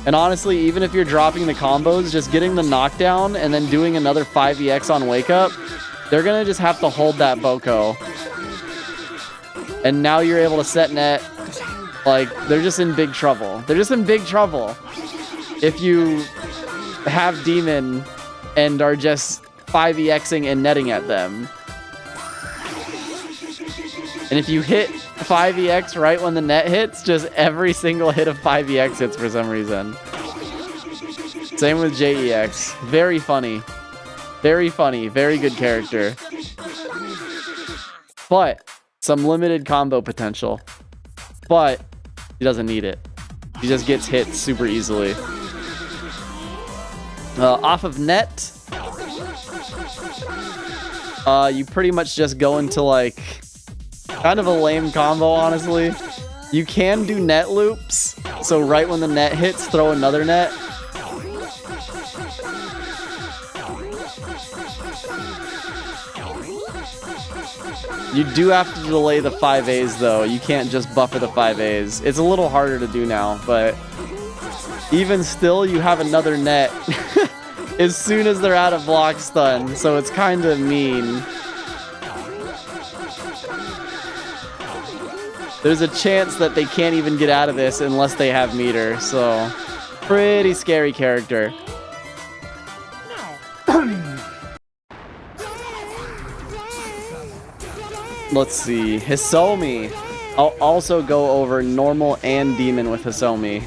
And honestly, even if you're dropping the combos, just getting the knockdown and then doing another 5EX on Wake Up, they're gonna just have to hold that Boko. And now you're able to set net. Like, they're just in big trouble. They're just in big trouble if you have Demon and are just 5EXing and netting at them. And if you hit 5EX right when the net hits, just every single hit of 5EX hits for some reason. Same with JEX. Very funny. Very funny. Very good character. But some limited combo potential. But he doesn't need it. He just gets hit super easily. Off of net, you pretty much just go into like kind of a lame combo, honestly. You can do net loops, so right when the net hits, throw another net. You do have to delay the 5As though. You can't just buffer the 5As. It's a little harder to do now, but even still, you have another net as soon as they're out of block stun, so it's kind of mean. there's a chance that they can't even get out of this unless they have meter. So, pretty scary character. Let's see. Hisomi. I'll also go over normal and demon with Hisomi.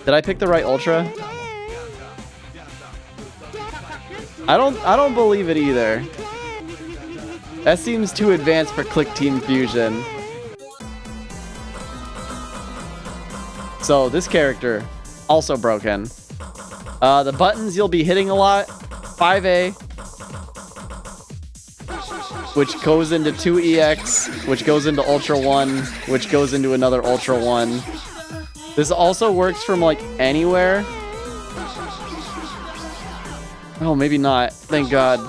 Did I pick the right ultra? I don't believe it either. That seems too advanced for Click Team Fusion. So this character, also broken. The buttons you'll be hitting a lot. 5A. Which goes into 2EX. Which goes into Ultra 1. Which goes into another Ultra 1. This also works from like anywhere. Oh, maybe not. Thank God.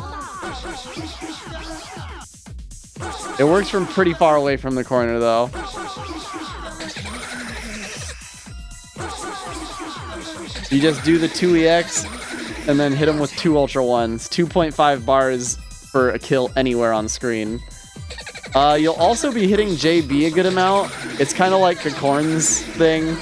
It works from pretty far away from the corner, though. You just do the 2EX and then hit them with 2 Ultra 1s. 2.5 bars for a kill anywhere on screen. You'll also be hitting JB a good amount. It's kind of like Kakorn's thing.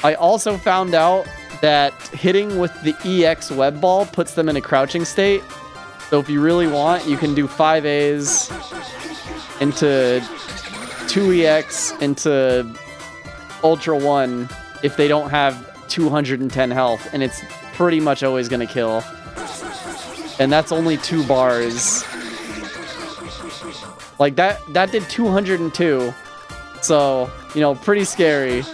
I also found out that hitting with the EX web ball puts them in a crouching state. So if you really want, you can do 5As into 2EX into Ultra 1 if they don't have 210 health, and it's pretty much always going to kill. And that's only 2 bars. Like that did 202. So, you know, pretty scary.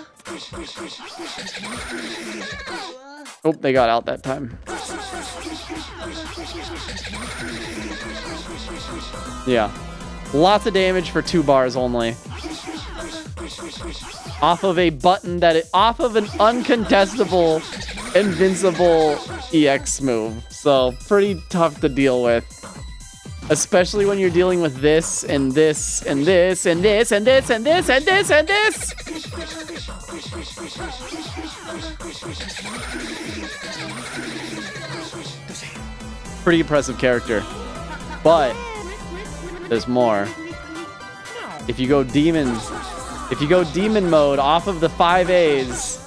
Oh, they got out that time. Yeah. Lots of damage for 2 bars only. Off of a button off of an uncontestable, invincible EX move. So, pretty tough to deal with. Especially when you're dealing with this, and this, and this, and this, and this, and this, and this, and this! Pretty impressive character. But there's more. If you go demon mode off of the 5As,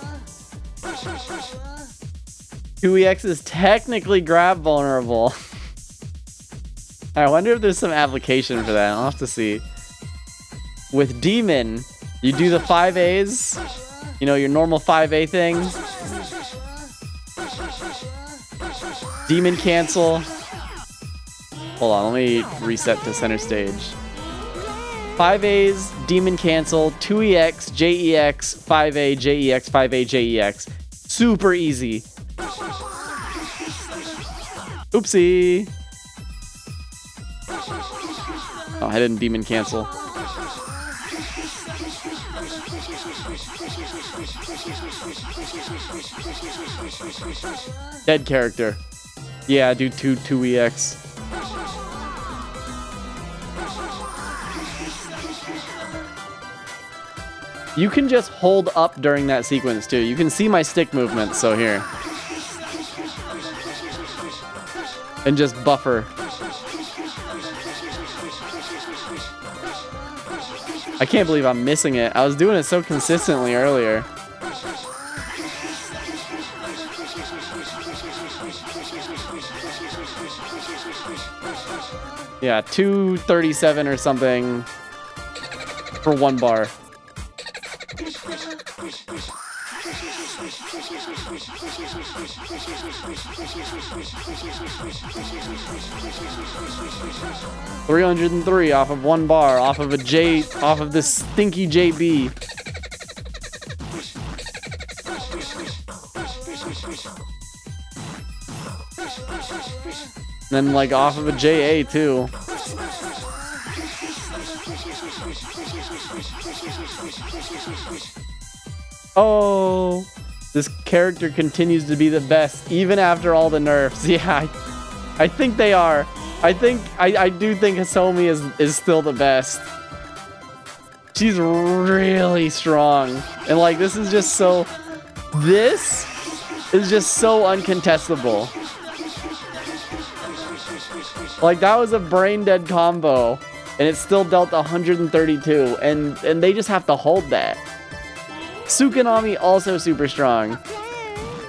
2EX is technically grab vulnerable. I wonder if there's some application for that. I'll have to see. With demon, you do the 5As, you know, your normal 5A thing. Demon cancel. Hold on, let me reset to center stage. 5As, demon cancel, 2EX, JEX, 5A, JEX, 5A, JEX. Super easy. Oopsie. Oh, I didn't demon cancel. Dead character. Yeah, do 2EX. You can just hold up during that sequence too. You can see my stick movement, so here. And just buffer. I can't believe I'm missing it. I was doing it so consistently earlier. Yeah, 237 or something for 1 bar. $303 off of 1 bar, off of this stinky JB. And then like off of a JA too. Oh, this character continues to be the best even after all the nerfs. Yeah, I think they are. I do think Hisomi is still the best. She's really strong. And like this is just so uncontestable. Like, that was a brain dead combo, and it still dealt 132, and they just have to hold that. Tsukunami also super strong,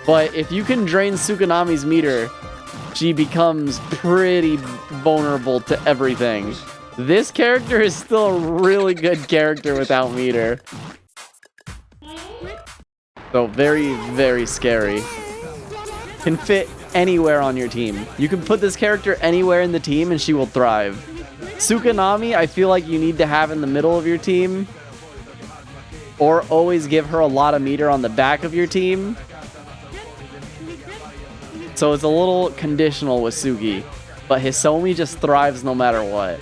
but if you can drain Tsukunami's meter, she becomes pretty vulnerable to everything. This character is still a really good character without meter. So very, very scary. Can fit anywhere on your team. You can put this character anywhere in the team and she will thrive. Tsukunami, I feel like you need to have in the middle of your team, or always give her a lot of meter on the back of your team. So it's a little conditional with Sugi, but Hisomi just thrives no matter what.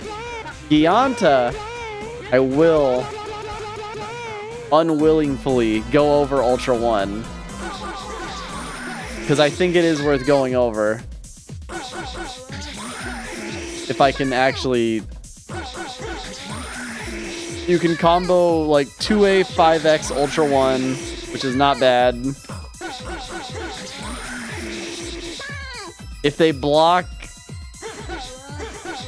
Kyanta, I will unwillingly go over Ultra 1. Because I think it is worth going over. If I can actually... You can combo like 2A 5X Ultra 1, which is not bad. If they block...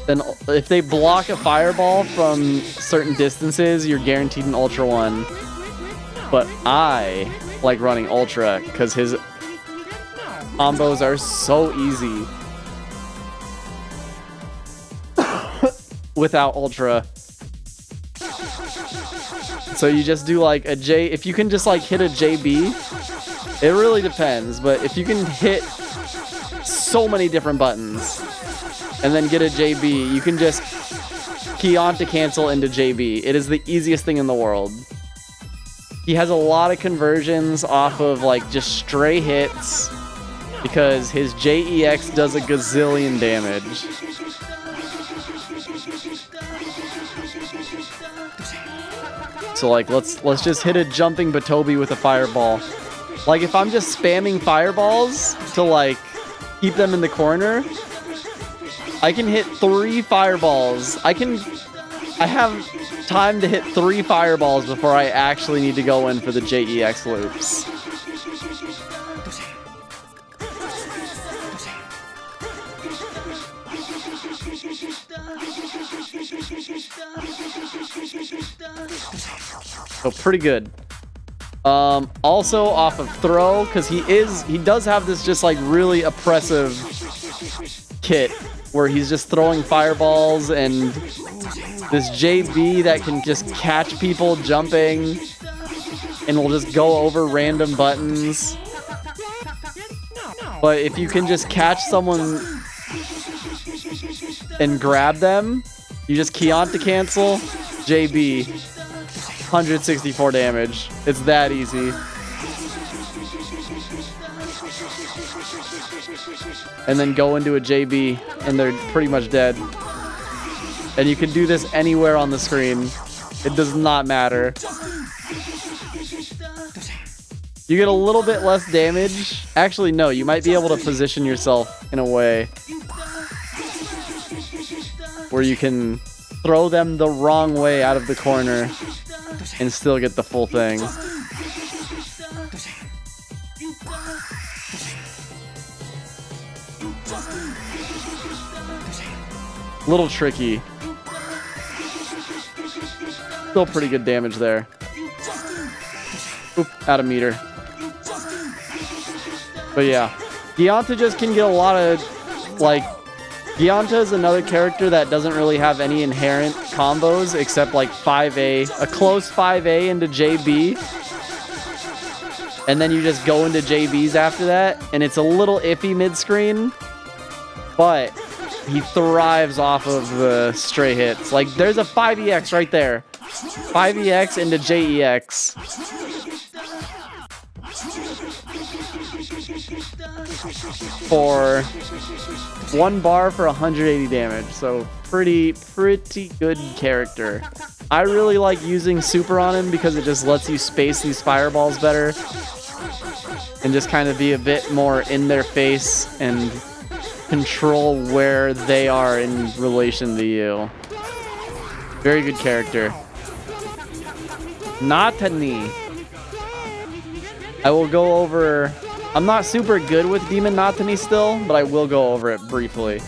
Then if they block a fireball from certain distances, you're guaranteed an Ultra 1. But I like running Ultra because his combos are so easy without Ultra. So you just do like a J. If you can just like hit a JB, it really depends. But if you can hit so many different buttons and then get a JB, you can just Kyanta cancel into JB. It is the easiest thing in the world. He has a lot of conversions off of like just stray hits because his JEX does a gazillion damage. So like let's just hit a jumping Batobi with a fireball. Like if I'm just spamming fireballs to like keep them in the corner, I can hit 3 fireballs. I have time to hit 3 fireballs before I actually need to go in for the JEX loops. So pretty good. Also off of throw, because he does have this just like really oppressive kit where he's just throwing fireballs and this JB that can just catch people jumping and will just go over random buttons. But if you can just catch someone and grab them, you just Kyanta cancel, JB, 164 damage. It's that easy. And then go into a JB and they're pretty much dead. And you can do this anywhere on the screen. It does not matter. You get a little bit less damage. Actually, no, you might be able to position yourself in a way where you can throw them the wrong way out of the corner and still get the full thing. Little tricky. Still pretty good damage there. Oop, out of meter. But yeah, Kyanta just can get a lot of, like, Kyanta is another character that doesn't really have any inherent combos except like 5A, a close 5A into JB. And then you just go into JBs after that. And it's a little iffy mid-screen, but he thrives off of the stray hits. Like there's a 5EX right there. 5EX into JEX. For 1 bar for 180 damage. So pretty good character. I really like using super on him because it just lets you space these fireballs better and just kind of be a bit more in their face and control where they are in relation to you. Very good character. Natani. I will go over... I'm not super good with Demon Natani still, but I will go over it briefly.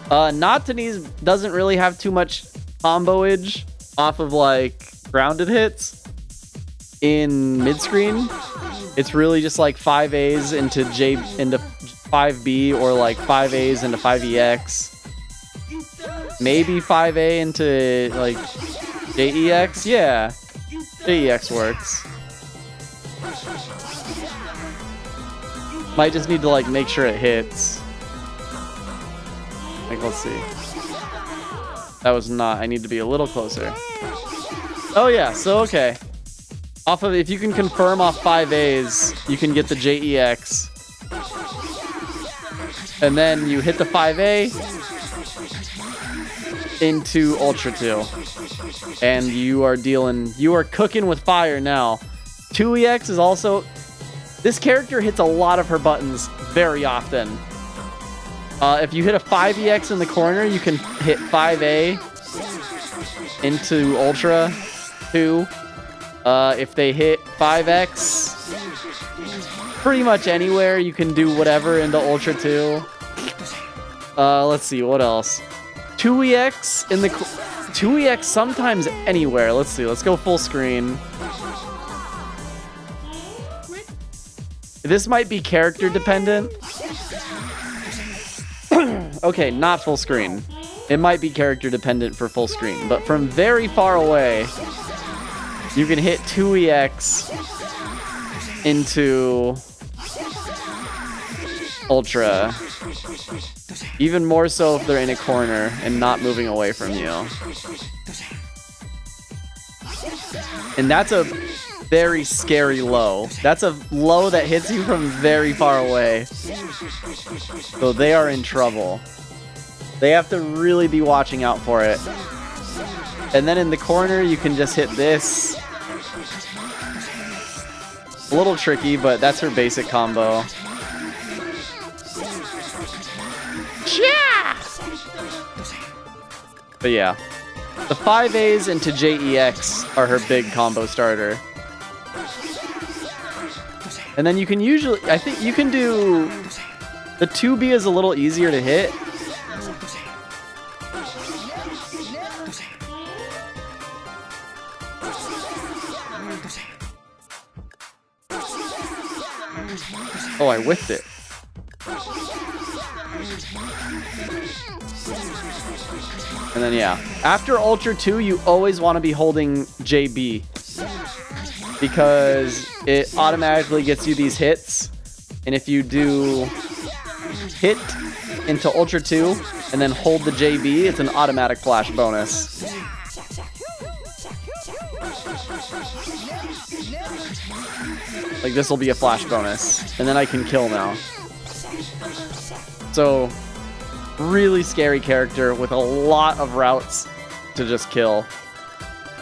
Noctanese doesn't really have too much comboage off of like grounded hits in mid-screen. It's really just like 5As into 5B or like 5As into 5EX. Maybe 5A into like JEX. Yeah, JEX works. Might just need to like make sure it hits. Like, let's see. That was not. I need to be a little closer. Oh yeah, so okay. Off of, if you can confirm off 5As, you can get the JEX. And then you hit the 5A into Ultra 2. And you are cooking with fire now. 2EX is also, this character hits a lot of her buttons very often. If you hit a 5EX in the corner, you can hit 5A into Ultra 2. If they hit 5X, pretty much anywhere you can do whatever into Ultra 2. Let's see, what else? 2EX in the 2EX sometimes anywhere. Let's see, let's go full screen. This might be character dependent. Okay, not full screen. It might be character dependent for full screen, but from very far away, you can hit 2EX into Ultra. Even more so if they're in a corner and not moving away from you. And that's a very scary low. That's a low that hits you from very far away. So they are in trouble. They have to really be watching out for it. And then in the corner, you can just hit this. A little tricky, but that's her basic combo. Yeah! But yeah. The 5As into JEX are her big combo starter. And then you can usually, I think you can do, the 2B is a little easier to hit. Oh, I whiffed it. And then yeah, after Ultra 2, you always want to be holding JB. Because it automatically gets you these hits. And if you do hit into Ultra 2 and then hold the JB, it's an automatic flash bonus. Like this will be a flash bonus. And then I can kill now. So, really scary character with a lot of routes to just kill.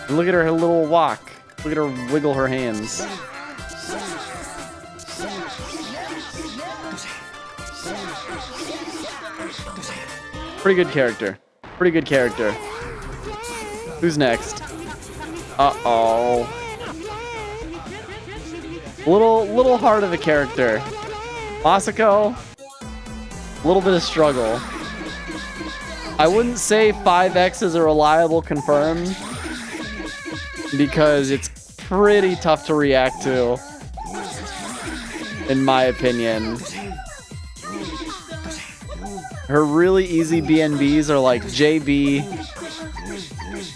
And look at her little walk. Look at her wiggle her hands. Pretty good character. Pretty good character. Who's next? Uh-oh. Little hard of a character. Masako, a little bit of struggle. I wouldn't say 5X is a reliable confirm because it's pretty tough to react to, in my opinion. Her really easy BNBs are like JB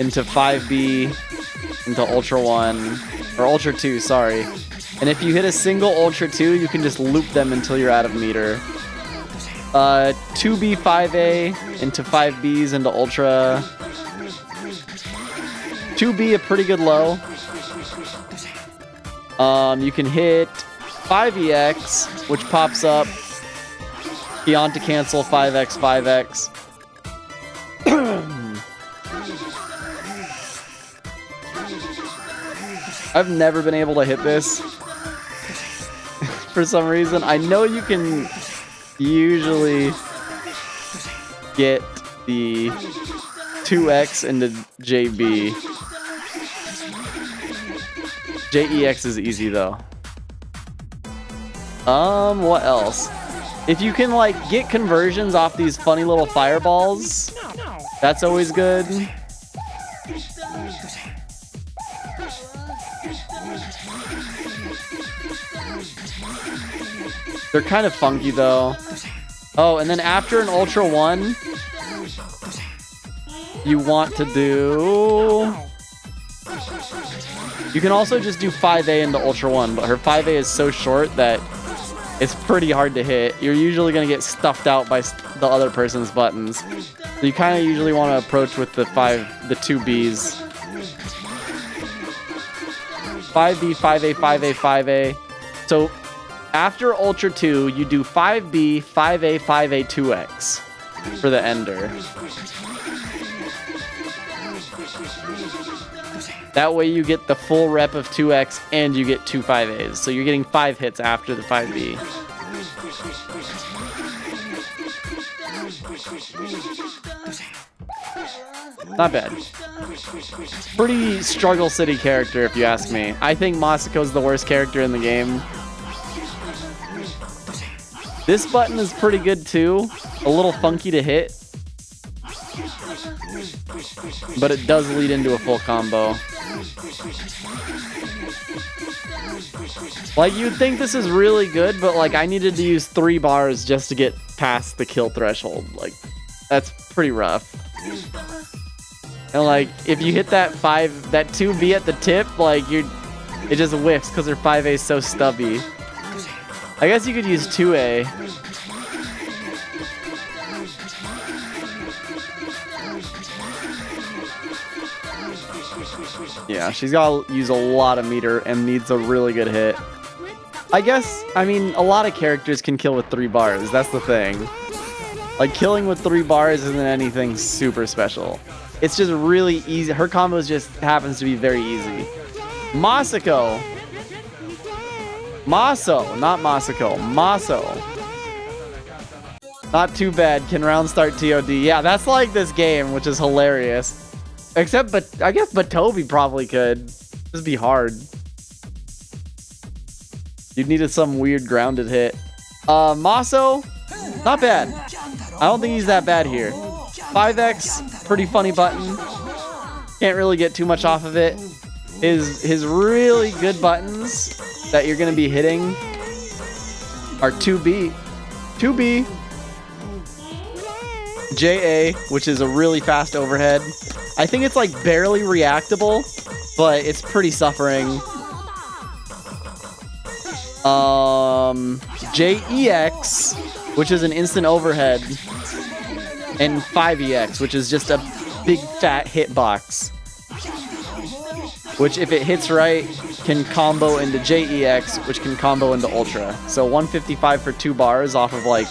into 5B into Ultra 1, or Ultra 2, sorry. And if you hit a single Ultra 2, you can just loop them until you're out of meter. 2B, 5A into 5Bs into Ultra. 2B, a pretty good low. You can hit 5EX, which pops up. Kyanta cancel 5X, 5X. I've never been able to hit this for some reason. I know you can usually get the 2X into JB. JEX is easy though. What else? If you can like get conversions off these funny little fireballs, that's always good. They're kind of funky though. Oh, and then after an Ultra 1, you want to do... You can also just do 5A into Ultra 1, but her 5A is so short that it's pretty hard to hit. You're usually going to get stuffed out by the other person's buttons. So you kind of usually want to approach with the 2Bs. 5B, 5A, 5A, 5A. So after Ultra 2, you do 5B, 5A, 5A, 2X for the ender. That way you get the full rep of 2X and you get 2 5As. So you're getting 5 hits after the 5B. Not bad. Pretty struggle city character if you ask me. I think Masako's the worst character in the game. This button is pretty good too. A little funky to hit. But it does lead into a full combo. Like, you'd think this is really good, but like I needed to use 3 bars just to get past the kill threshold. Like, that's pretty rough. And like, if you hit that 2B at the tip, like it just whiffs because her 5A is so stubby. I guess you could use 2A. Yeah, she's got to use a lot of meter and needs a really good hit. I guess, I mean, a lot of characters can kill with 3 bars. That's the thing. Like, killing with 3 bars isn't anything super special. It's just really easy. Her combos just happens to be very easy. Masako. Maso, not Masako. Maso. Not too bad. Can round start TOD. Yeah, that's like this game, which is hilarious. Except, but I guess Batobi probably could. Just be hard. You'd need some weird grounded hit. Maso, not bad. I don't think he's that bad here. 5X, pretty funny button. Can't really get too much off of it. His really good buttons that you're gonna be hitting are 2B. 2B. JA, which is a really fast overhead. I think it's like barely reactable, but it's pretty suffering. JEX, which is an instant overhead, and 5EX, which is just a big fat hitbox, which if it hits right can combo into JEX, which can combo into Ultra. So 155 for 2 bars off of like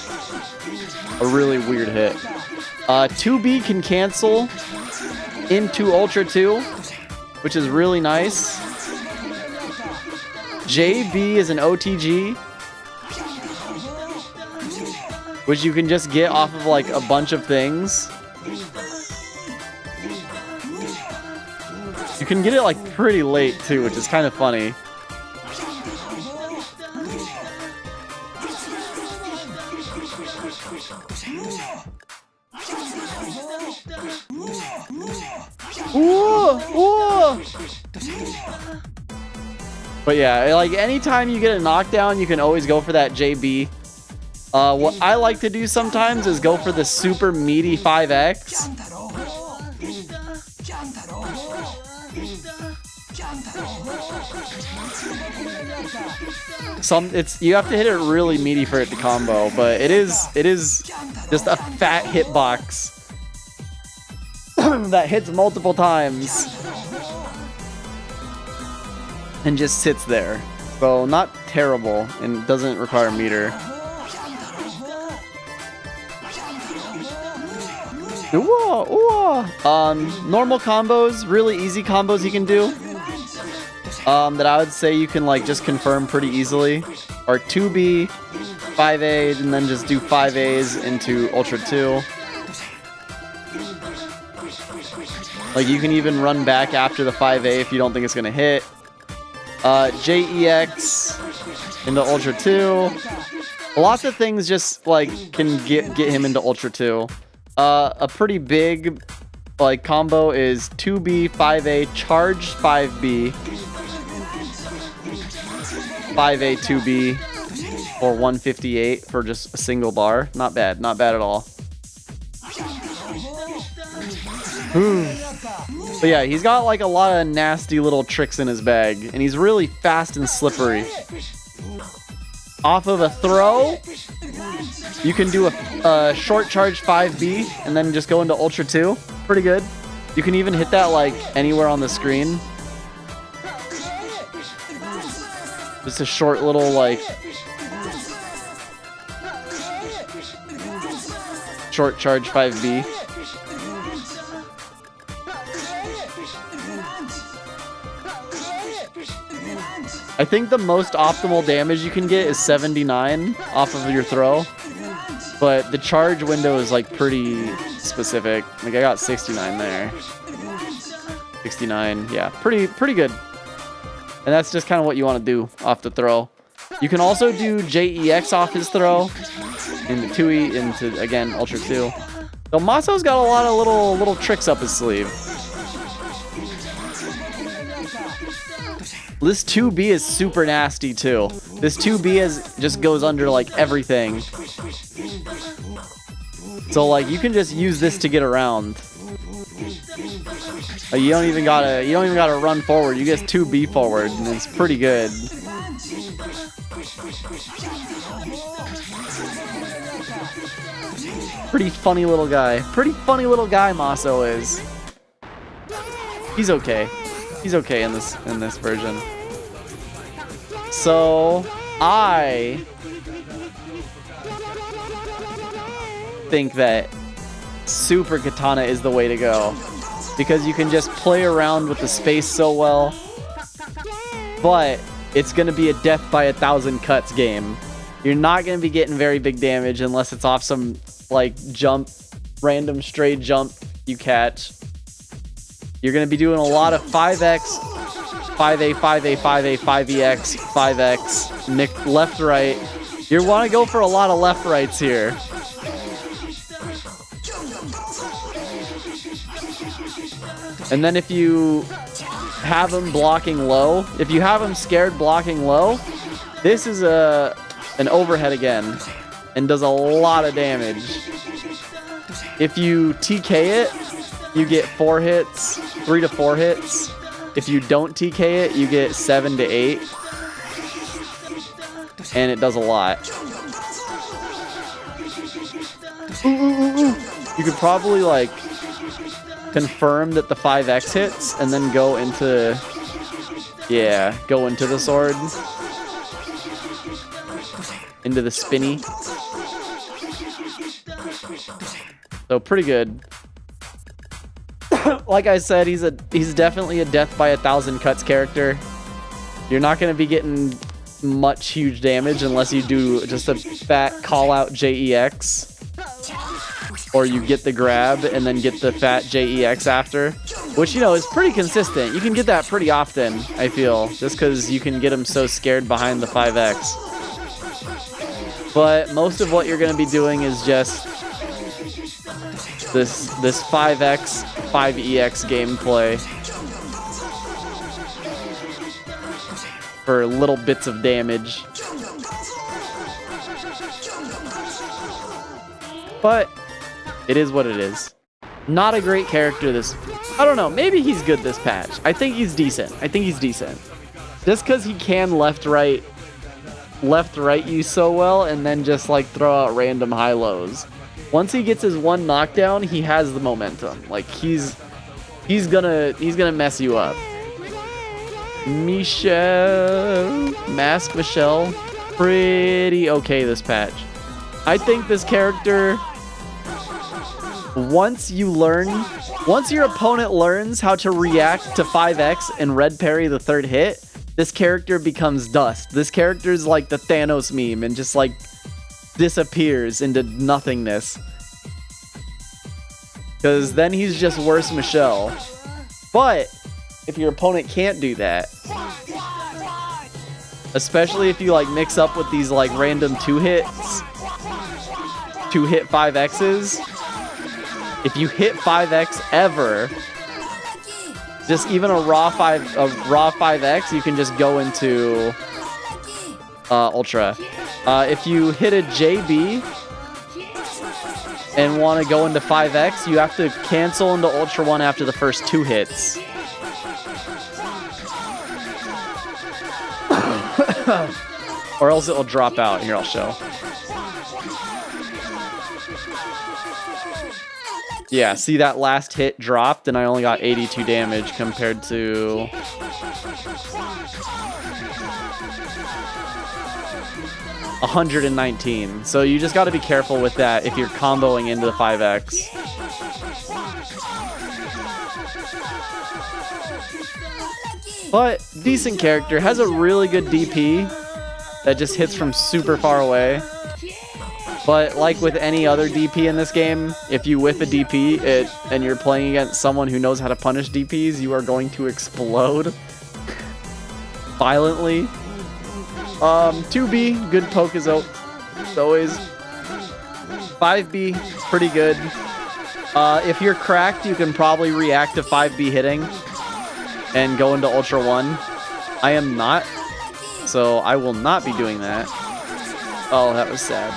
a really weird hit. 2B can cancel into Ultra 2, which is really nice. JB is an OTG, which you can just get off of like a bunch of things. You can get it like pretty late too, which is kind of funny. Ooh, ooh. But yeah, like anytime you get a knockdown, you can always go for that JB. What I like to do sometimes is go for the super meaty 5X. You have to hit it really meaty for it to combo, but it is just a fat hitbox that hits multiple times and just sits there. So not terrible and doesn't require meter. Ooh, ooh. Normal combos, really easy combos you can do. That I would say you can like just confirm pretty easily. Or 2B, 5A, and then just do 5As into Ultra 2. Like you can even run back after the 5A if you don't think it's gonna hit. JEX into Ultra 2. Lots of things just like can get him into Ultra 2. A pretty big like combo is 2B, 5A, charged 5B, 5A, 2B, or 158 for just a single bar. Not bad, not bad at all. But yeah, he's got like a lot of nasty little tricks in his bag, and he's really fast and slippery. Off of a throw, you can do a short charge 5B and then just go into Ultra 2. Pretty good. You can even hit that like anywhere on the screen. Just a short little like short charge 5B. I think the most optimal damage you can get is 79 off of your throw, but the charge window is like pretty specific. Like I got 69 there. 69, yeah, pretty good. And that's just kind of what you want to do off the throw. You can also do JEX off his throw into 2E into again Ultra 2. So Maso's got a lot of little tricks up his sleeve. This 2B is super nasty too. This 2B just goes under like everything. So like you can just use this to get around. You don't even gotta run forward. You just 2B forward, and it's pretty good. Pretty funny little guy. Pretty funny little guy Maso is. He's okay. He's okay in this version. So I think that Super Katana is the way to go, because you can just play around with the space so well, but it's gonna be a death by 1,000 cuts game. You're not gonna be getting very big damage unless it's off some like random stray jump you catch. You're going to be doing a lot of 5X, 5A, 5A, 5A, 5EX, 5X, left, right. You want to go for a lot of left rights here. And then if you have him blocking low, if you have him scared blocking low, this is an overhead again and does a lot of damage. If you TK it, you get 4 hits, 3 to 4 hits. If you don't TK it, you get 7 to 8. And it does a lot. You could probably like confirm that the 5X hits and then go into the sword. Into the spinny. So pretty good. Like I said, he's definitely a death by 1,000 cuts character. You're not going to be getting much huge damage unless you do just a fat call out JEX, or you get the grab and then get the fat JEX after, which, you know, is pretty consistent. You can get that pretty often, I feel, just because you can get him so scared behind the 5X. But most of what you're going to be doing is just this 5X, 5EX gameplay for little bits of damage. But it is what it is. Not a great character this... I don't know, maybe he's good this patch. I think he's decent. Just because he can left right you so well and then just like throw out random high-lows. Once he gets his one knockdown, he has the momentum. Like he's gonna mess you up. Mask Michelle, pretty okay this patch. I think this character, once your opponent learns how to react to 5X and red parry the third hit, this character becomes dust. This character is like the Thanos meme and just like disappears into nothingness. Because then he's just worse Michelle. But if your opponent can't do that, Especially if you like mix up with these like random 2-hit 5Xs. If you hit 5X ever, just even a raw 5X, you can just go into Ultra. If you hit a JB and want to go into 5X, you have to cancel into Ultra 1 after the first 2 hits. Or else it'll drop out. Here, I'll show. Yeah, see that last hit dropped and I only got 82 damage compared to... 119. So you just got to be careful with that if you're comboing into the 5X. But decent character, has a really good DP that just hits from super far away. But like with any other DP in this game, if you whiff a DP and you're playing against someone who knows how to punish DPs, you are going to explode violently. 2B, good poke as always. 5B, pretty good. If you're cracked, you can probably react to 5B hitting and go into Ultra 1. I am not, so I will not be doing that. Oh, that was sad.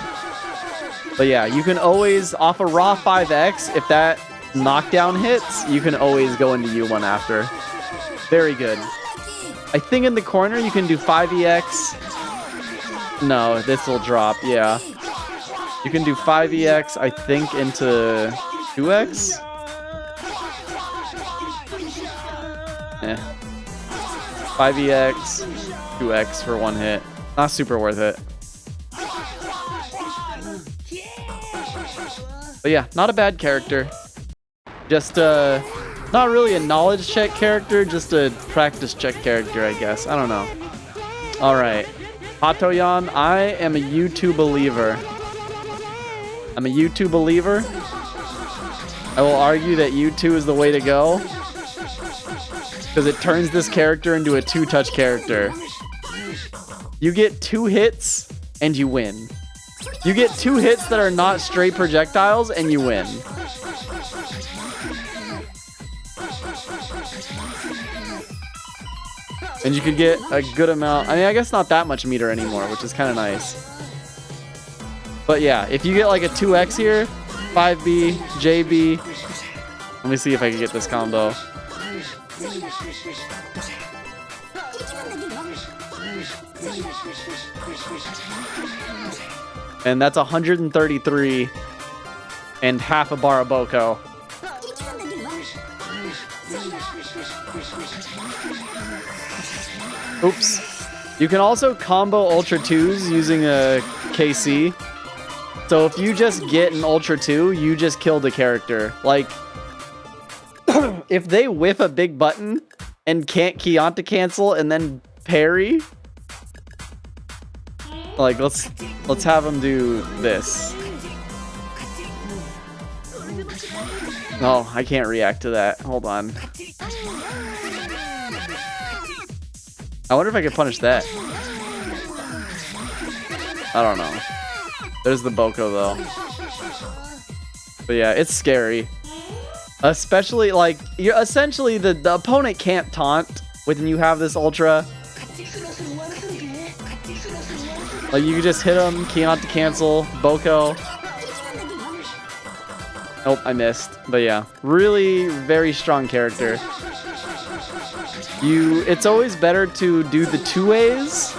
But yeah, you can always, off a raw 5X, if that knockdown hits, you can always go into U1 after. Very good. I think in the corner you can do 5EX. No, this will drop, yeah. You can do 5EX, I think, into 2X? Eh. 5EX, 2X for 1 hit. Not super worth it. But yeah, not a bad character. Just, not really a knowledge check character, just a practice check character, I guess. I don't know. Alright. Hatoyan, I am a U2 believer. I'm a U2 believer. I will argue that U2 is the way to go. Because it turns this character into a 2-touch character. You get 2 hits, and you win. You get 2 hits that are not straight projectiles, and you win. And you could get a good amount. I mean, I guess not that much meter anymore, which is kind of nice. But yeah, if you get like a 2X here, 5B, JB. Let me see if I can get this combo. And that's 133 and half a bar of Boko. Oops. You can also combo Ultra 2s using a KC. So if you just get an Ultra 2, you just killed a character. Like, if they whiff a big button and can't Kyanta cancel and then parry, like, let's have them do this. Oh, I can't react to that. Hold on. I wonder if I could punish that. I don't know. There's the Boko, though. But yeah, it's scary. Especially, like, you're essentially the opponent can't taunt when you have this Ultra. Like, you can just hit him, Kyanta cancel, Boko. Nope, I missed. But yeah, really very strong character. It's always better to do the 2-ways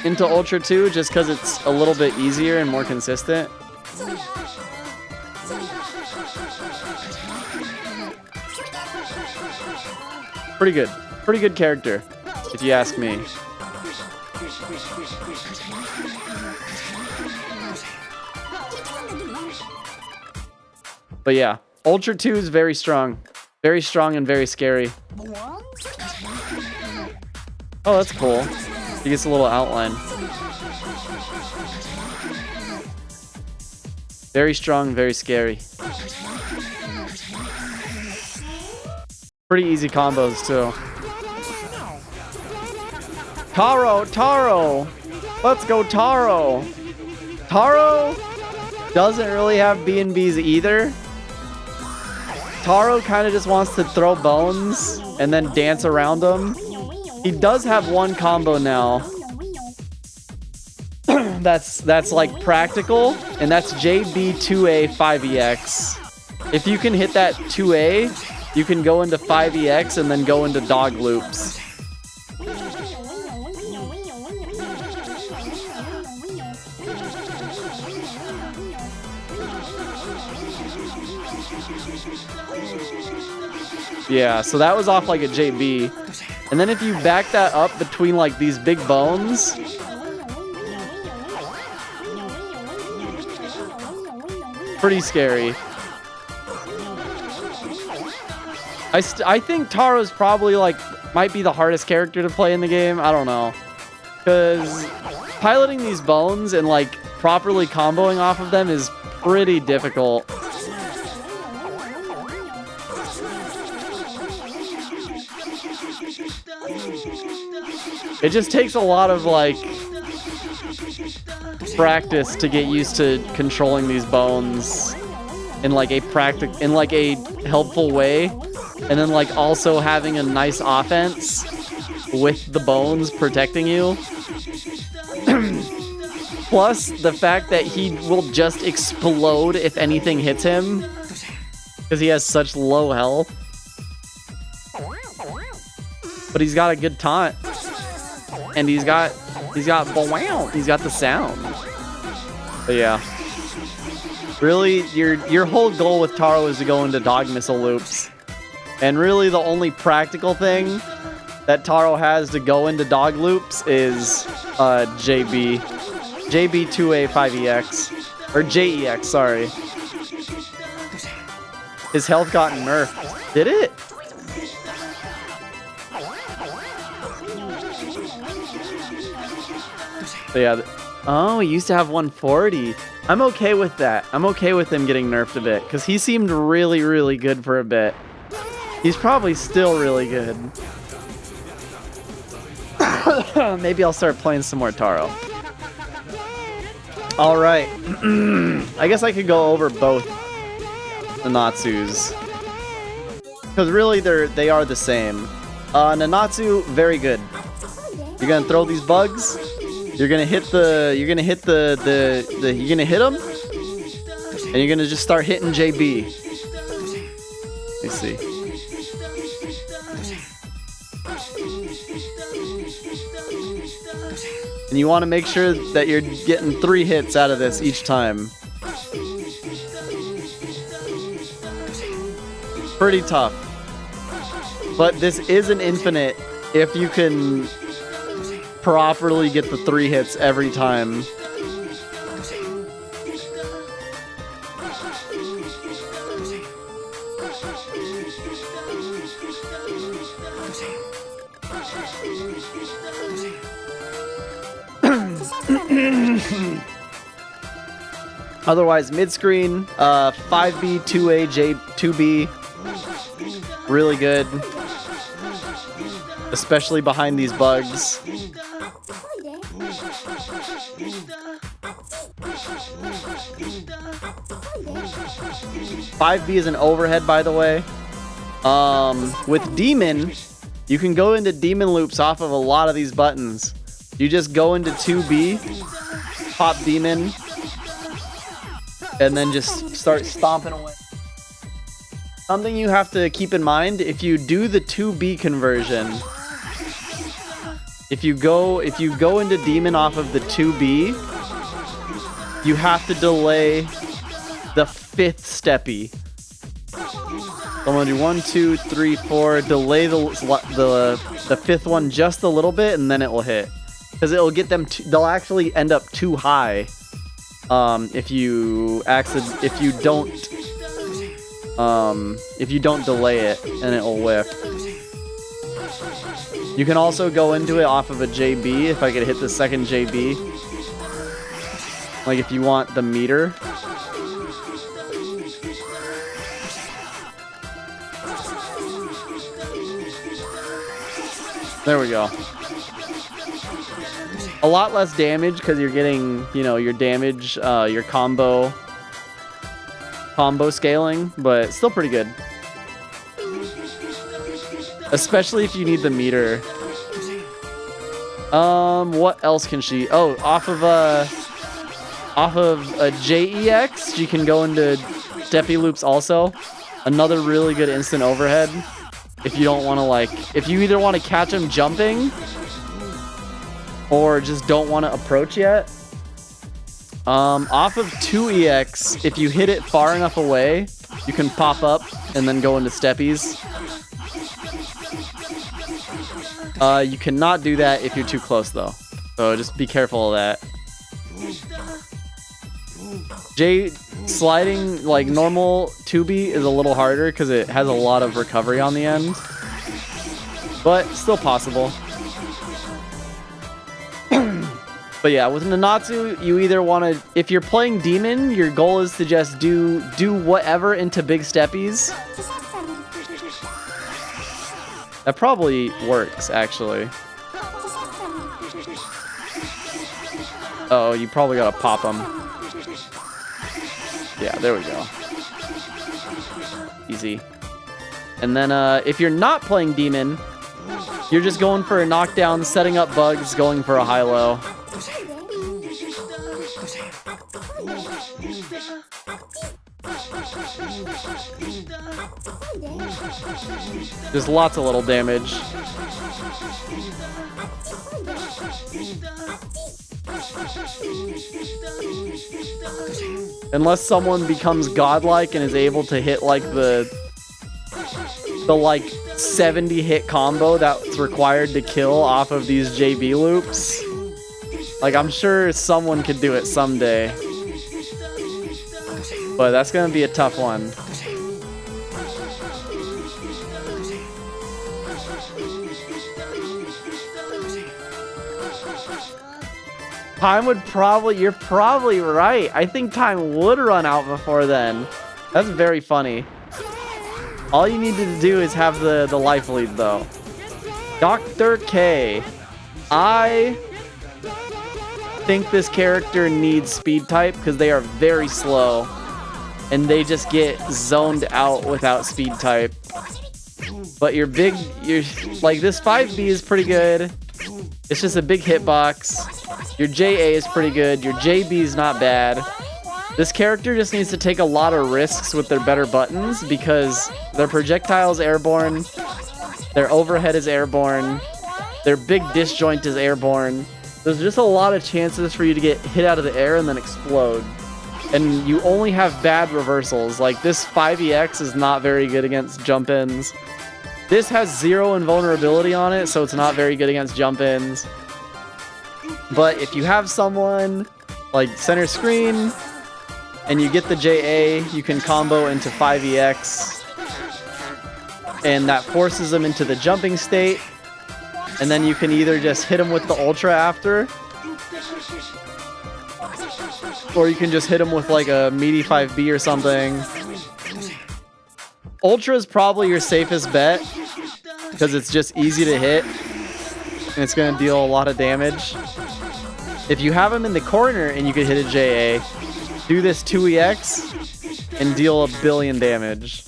into Ultra 2 just because it's a little bit easier and more consistent. Pretty good. Pretty good character, if you ask me. But yeah, Ultra 2 is very strong. Very strong and very scary. Oh, that's cool. He gets a little outline. Very strong, very scary. Pretty easy combos, too. Taro. Let's go, Taro. Taro doesn't really have BNBs either. Taro kind of just wants to throw bones and then dance around them. He does have one combo now. that's like practical, and that's JB2A 5EX. If you can hit that 2A, you can go into 5EX and then go into dog loops. Yeah, so that was off like a JB. And then if you back that up between like these big bones, pretty scary. I think Taro's probably like might be the hardest character to play in the game. I don't know, because piloting these bones and like properly comboing off of them is pretty difficult. It just takes a lot of like practice to get used to controlling these bones in like a helpful way, and then like also having a nice offense with the bones protecting you. Plus the fact that he will just explode if anything hits him because he has such low health. But he's got a good taunt. And he's got the sound. But yeah. Really, your whole goal with Taro is to go into dog missile loops. And really the only practical thing that Taro has to go into dog loops is JB. JB2A 5EX. Or JEX, sorry. His health got nerfed. Did it? But yeah, oh, he used to have 140. I'm okay with that. I'm okay with him getting nerfed a bit, because he seemed really, really good for a bit. He's probably still really good. Maybe I'll start playing some more Taro. Alright. I guess I could go over both Nanatsus. Because really, they are the same. Nanatsu, very good. You're gonna throw these bugs. You're gonna hit them, and you're gonna just start hitting JB. Let me see. And you want to make sure that you're getting 3 hits out of this each time. Pretty tough. But this is an infinite if you can properly get the 3 hits every time. Otherwise, mid-screen, 5B, 2A, J, 2B, really good. Especially behind these bugs. 5B is an overhead, by the way. With Demon, you can go into Demon loops off of a lot of these buttons. You just go into 2B, pop Demon, and then just start stomping away. Something you have to keep in mind, if you do the 2B conversion, if you go into Demon off of the 2B, you have to delay the 5th steppy. So I'm gonna do 1, 2, 3, 4, delay the 5th one just a little bit, and then it will hit. Because it'll get them, they'll actually end up too high. If you don't delay it, and it will whiff. You can also go into it off of a JB, if I could hit the second JB. Like if you want the meter. There we go. A lot less damage because you're getting, you know, your damage, your combo scaling, but still pretty good. Especially if you need the meter. What else can she? Oh, off of a JEX, she can go into Steppy loops also. Another really good instant overhead. If you don't want to, like, if you either want to catch him jumping or just don't want to approach yet. Off of 2EX, if you hit it far enough away, you can pop up and then go into steppies. You cannot do that if you're too close though. So just be careful of that. J sliding like normal 2B is a little harder because it has a lot of recovery on the end. But still possible. But yeah, with Nanatsu, you either want to, if you're playing Demon, your goal is to just do whatever into big steppies. That probably works, actually. Oh, you probably gotta pop them. Yeah, there we go. Easy. And then if you're not playing Demon, you're just going for a knockdown, setting up bugs, going for a high-low. There's lots of little damage. Unless someone becomes godlike and is able to hit like the like 70 hit combo that's required to kill off of these JB loops. Like, I'm sure someone could do it someday. But that's gonna be a tough one. Time would probably, you're probably right. I think time would run out before then. That's very funny. All you need to do is have the life lead though. Dr. K. I think this character needs speed type because they are very slow. And they just get zoned out without speed type. But your like this 5B is pretty good. It's just a big hitbox. Your JA is pretty good. Your JB is not bad. This character just needs to take a lot of risks with their better buttons because their projectile is airborne. Their overhead is airborne. Their big disjoint is airborne. There's just a lot of chances for you to get hit out of the air and then explode. And you only have bad reversals. Like this 5EX is not very good against jump ins. This has 0 invulnerability on it, so it's not very good against jump ins. But if you have someone like center screen and you get the JA, you can combo into 5EX. And that forces them into the jumping state. And then you can either just hit them with the Ultra after, or you can just hit them with like a meaty 5B or something. Ultra is probably your safest bet because it's just easy to hit and it's going to deal a lot of damage. If you have him in the corner and you can hit a JA, do this 2EX and deal 1 billion damage.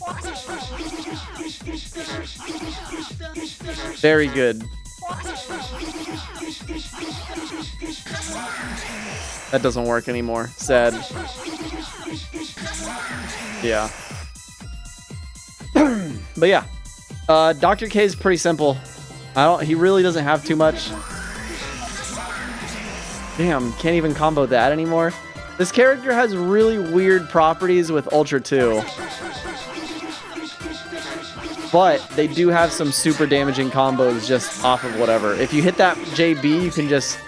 Very good. That doesn't work anymore. Sad. Yeah. But yeah. Dr. K is pretty simple. He really doesn't have too much. Damn, can't even combo that anymore. This character has really weird properties with Ultra 2. But they do have some super damaging combos just off of whatever. If you hit that JB, you can just...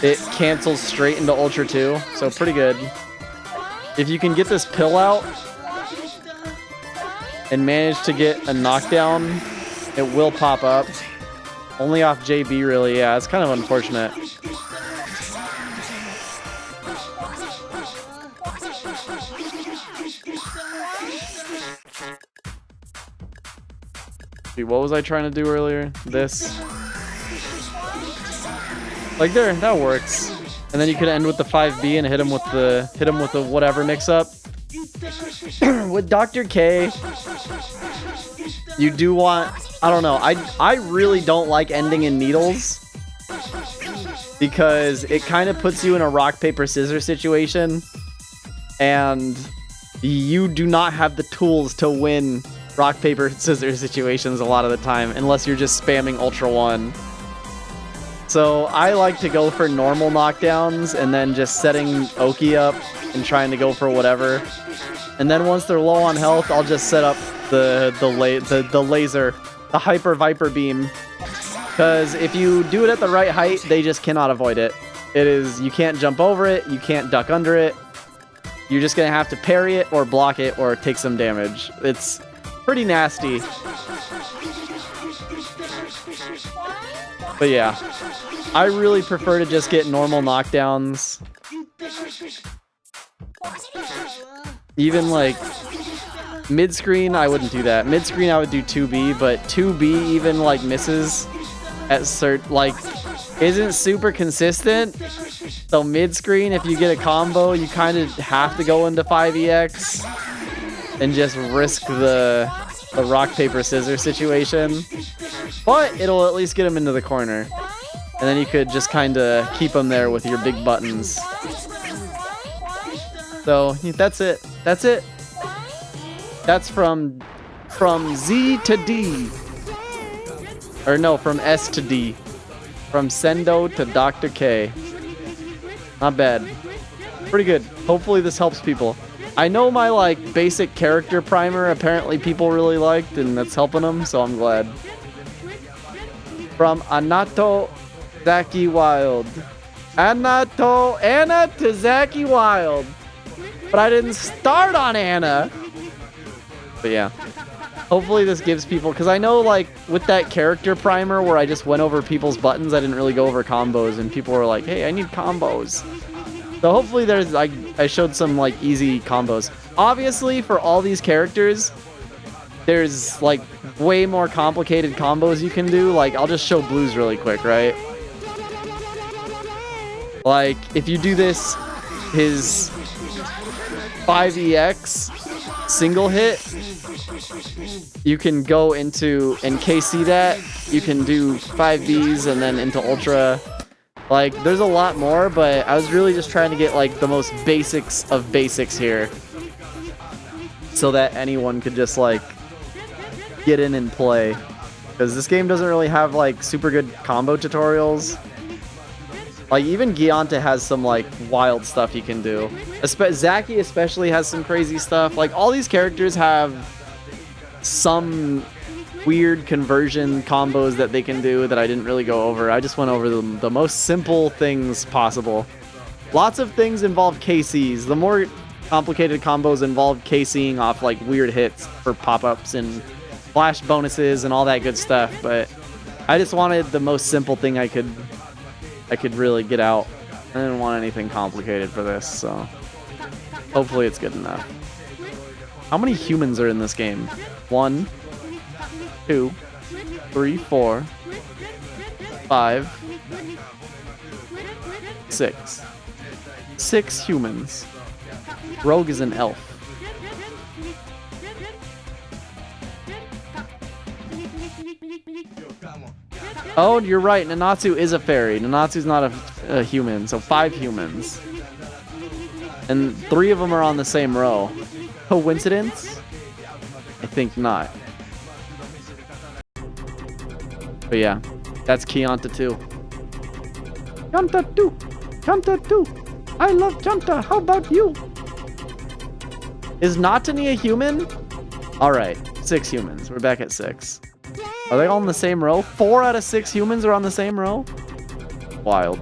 It cancels straight into Ultra 2, so pretty good. If you can get this pill out and manage to get a knockdown, it will pop up. Only off JB, really. Yeah, it's kind of unfortunate. Dude, what was I trying to do earlier? This. Like there, that works. And then you could end with the 5B and hit him with the whatever mix up. With Dr. K, you do want, I don't know, I really don't like ending in needles because it kind of puts you in a rock paper scissors situation, and you do not have the tools to win rock paper scissors situations a lot of the time unless you're just spamming Ultra 1. So I like to go for normal knockdowns and then just setting Oki up and trying to go for whatever. And then once they're low on health, I'll just set up the laser, the Hyper Viper Beam. Because if you do it at the right height, they just cannot avoid it. You can't jump over it, you can't duck under it. You're just going to have to parry it or block it or take some damage. It's pretty nasty. But yeah, I really prefer to just get normal knockdowns. Even like mid-screen, I wouldn't do that. Mid-screen, I would do 2B, but 2B even like misses at isn't super consistent. So mid-screen, if you get a combo, you kind of have to go into 5EX and just risk the rock, paper, scissors situation. But it'll at least get him into the corner. And then you could just kind of keep him there with your big buttons. So that's it. That's it. That's from Z to D. Or no, from S to D. From Sendo to Dr. K. Not bad. Pretty good. Hopefully this helps people. I know my like basic character primer apparently people really liked, and that's helping them, so I'm glad. From Anato Zaki Wild. Anna to Zaki Wild. But I didn't start on Anna. But yeah. Hopefully this gives people, because I know like with that character primer where I just went over people's buttons, I didn't really go over combos, and people were like, hey, I need combos. So hopefully there's like I showed some like easy combos. Obviously for all these characters, there's like way more complicated combos you can do. Like I'll just show Blues really quick, right? Like if you do this, his 5EX single hit, you can go into and KC that. You can do 5Bs and then into Ultra. Like, there's a lot more, but I was really just trying to get, like, the most basics of basics here. So that anyone could just, like, get in and play. Because this game doesn't really have, like, super good combo tutorials. Like, even Kyanta has some, like, wild stuff you can do. Zaki especially has some crazy stuff. Like, all these characters have some weird conversion combos that they can do that I didn't really go over. I just went over the most simple things possible. Lots of things involve KCs. The more complicated combos involve KCing off like weird hits for pop-ups and flash bonuses and all that good stuff, but I just wanted the most simple thing I could really get out. I didn't want anything complicated for this, so hopefully it's good enough. How many humans are in this game? 1, 2, 3, 4, 5, 6. 6 humans. Rogue is an elf. Oh, you're right. Nanatsu is a fairy. Nanatsu's not a human, so 5 humans. And 3 of them are on the same row. Coincidence? I think not. But yeah, that's Kyanta 2. Kyanta 2! Kyanta 2! I love Kyanta! How about you? Is Natani a human? Alright, 6 humans. We're back at 6. Are they all in the same row? 4 out of 6 humans are on the same row? Wild.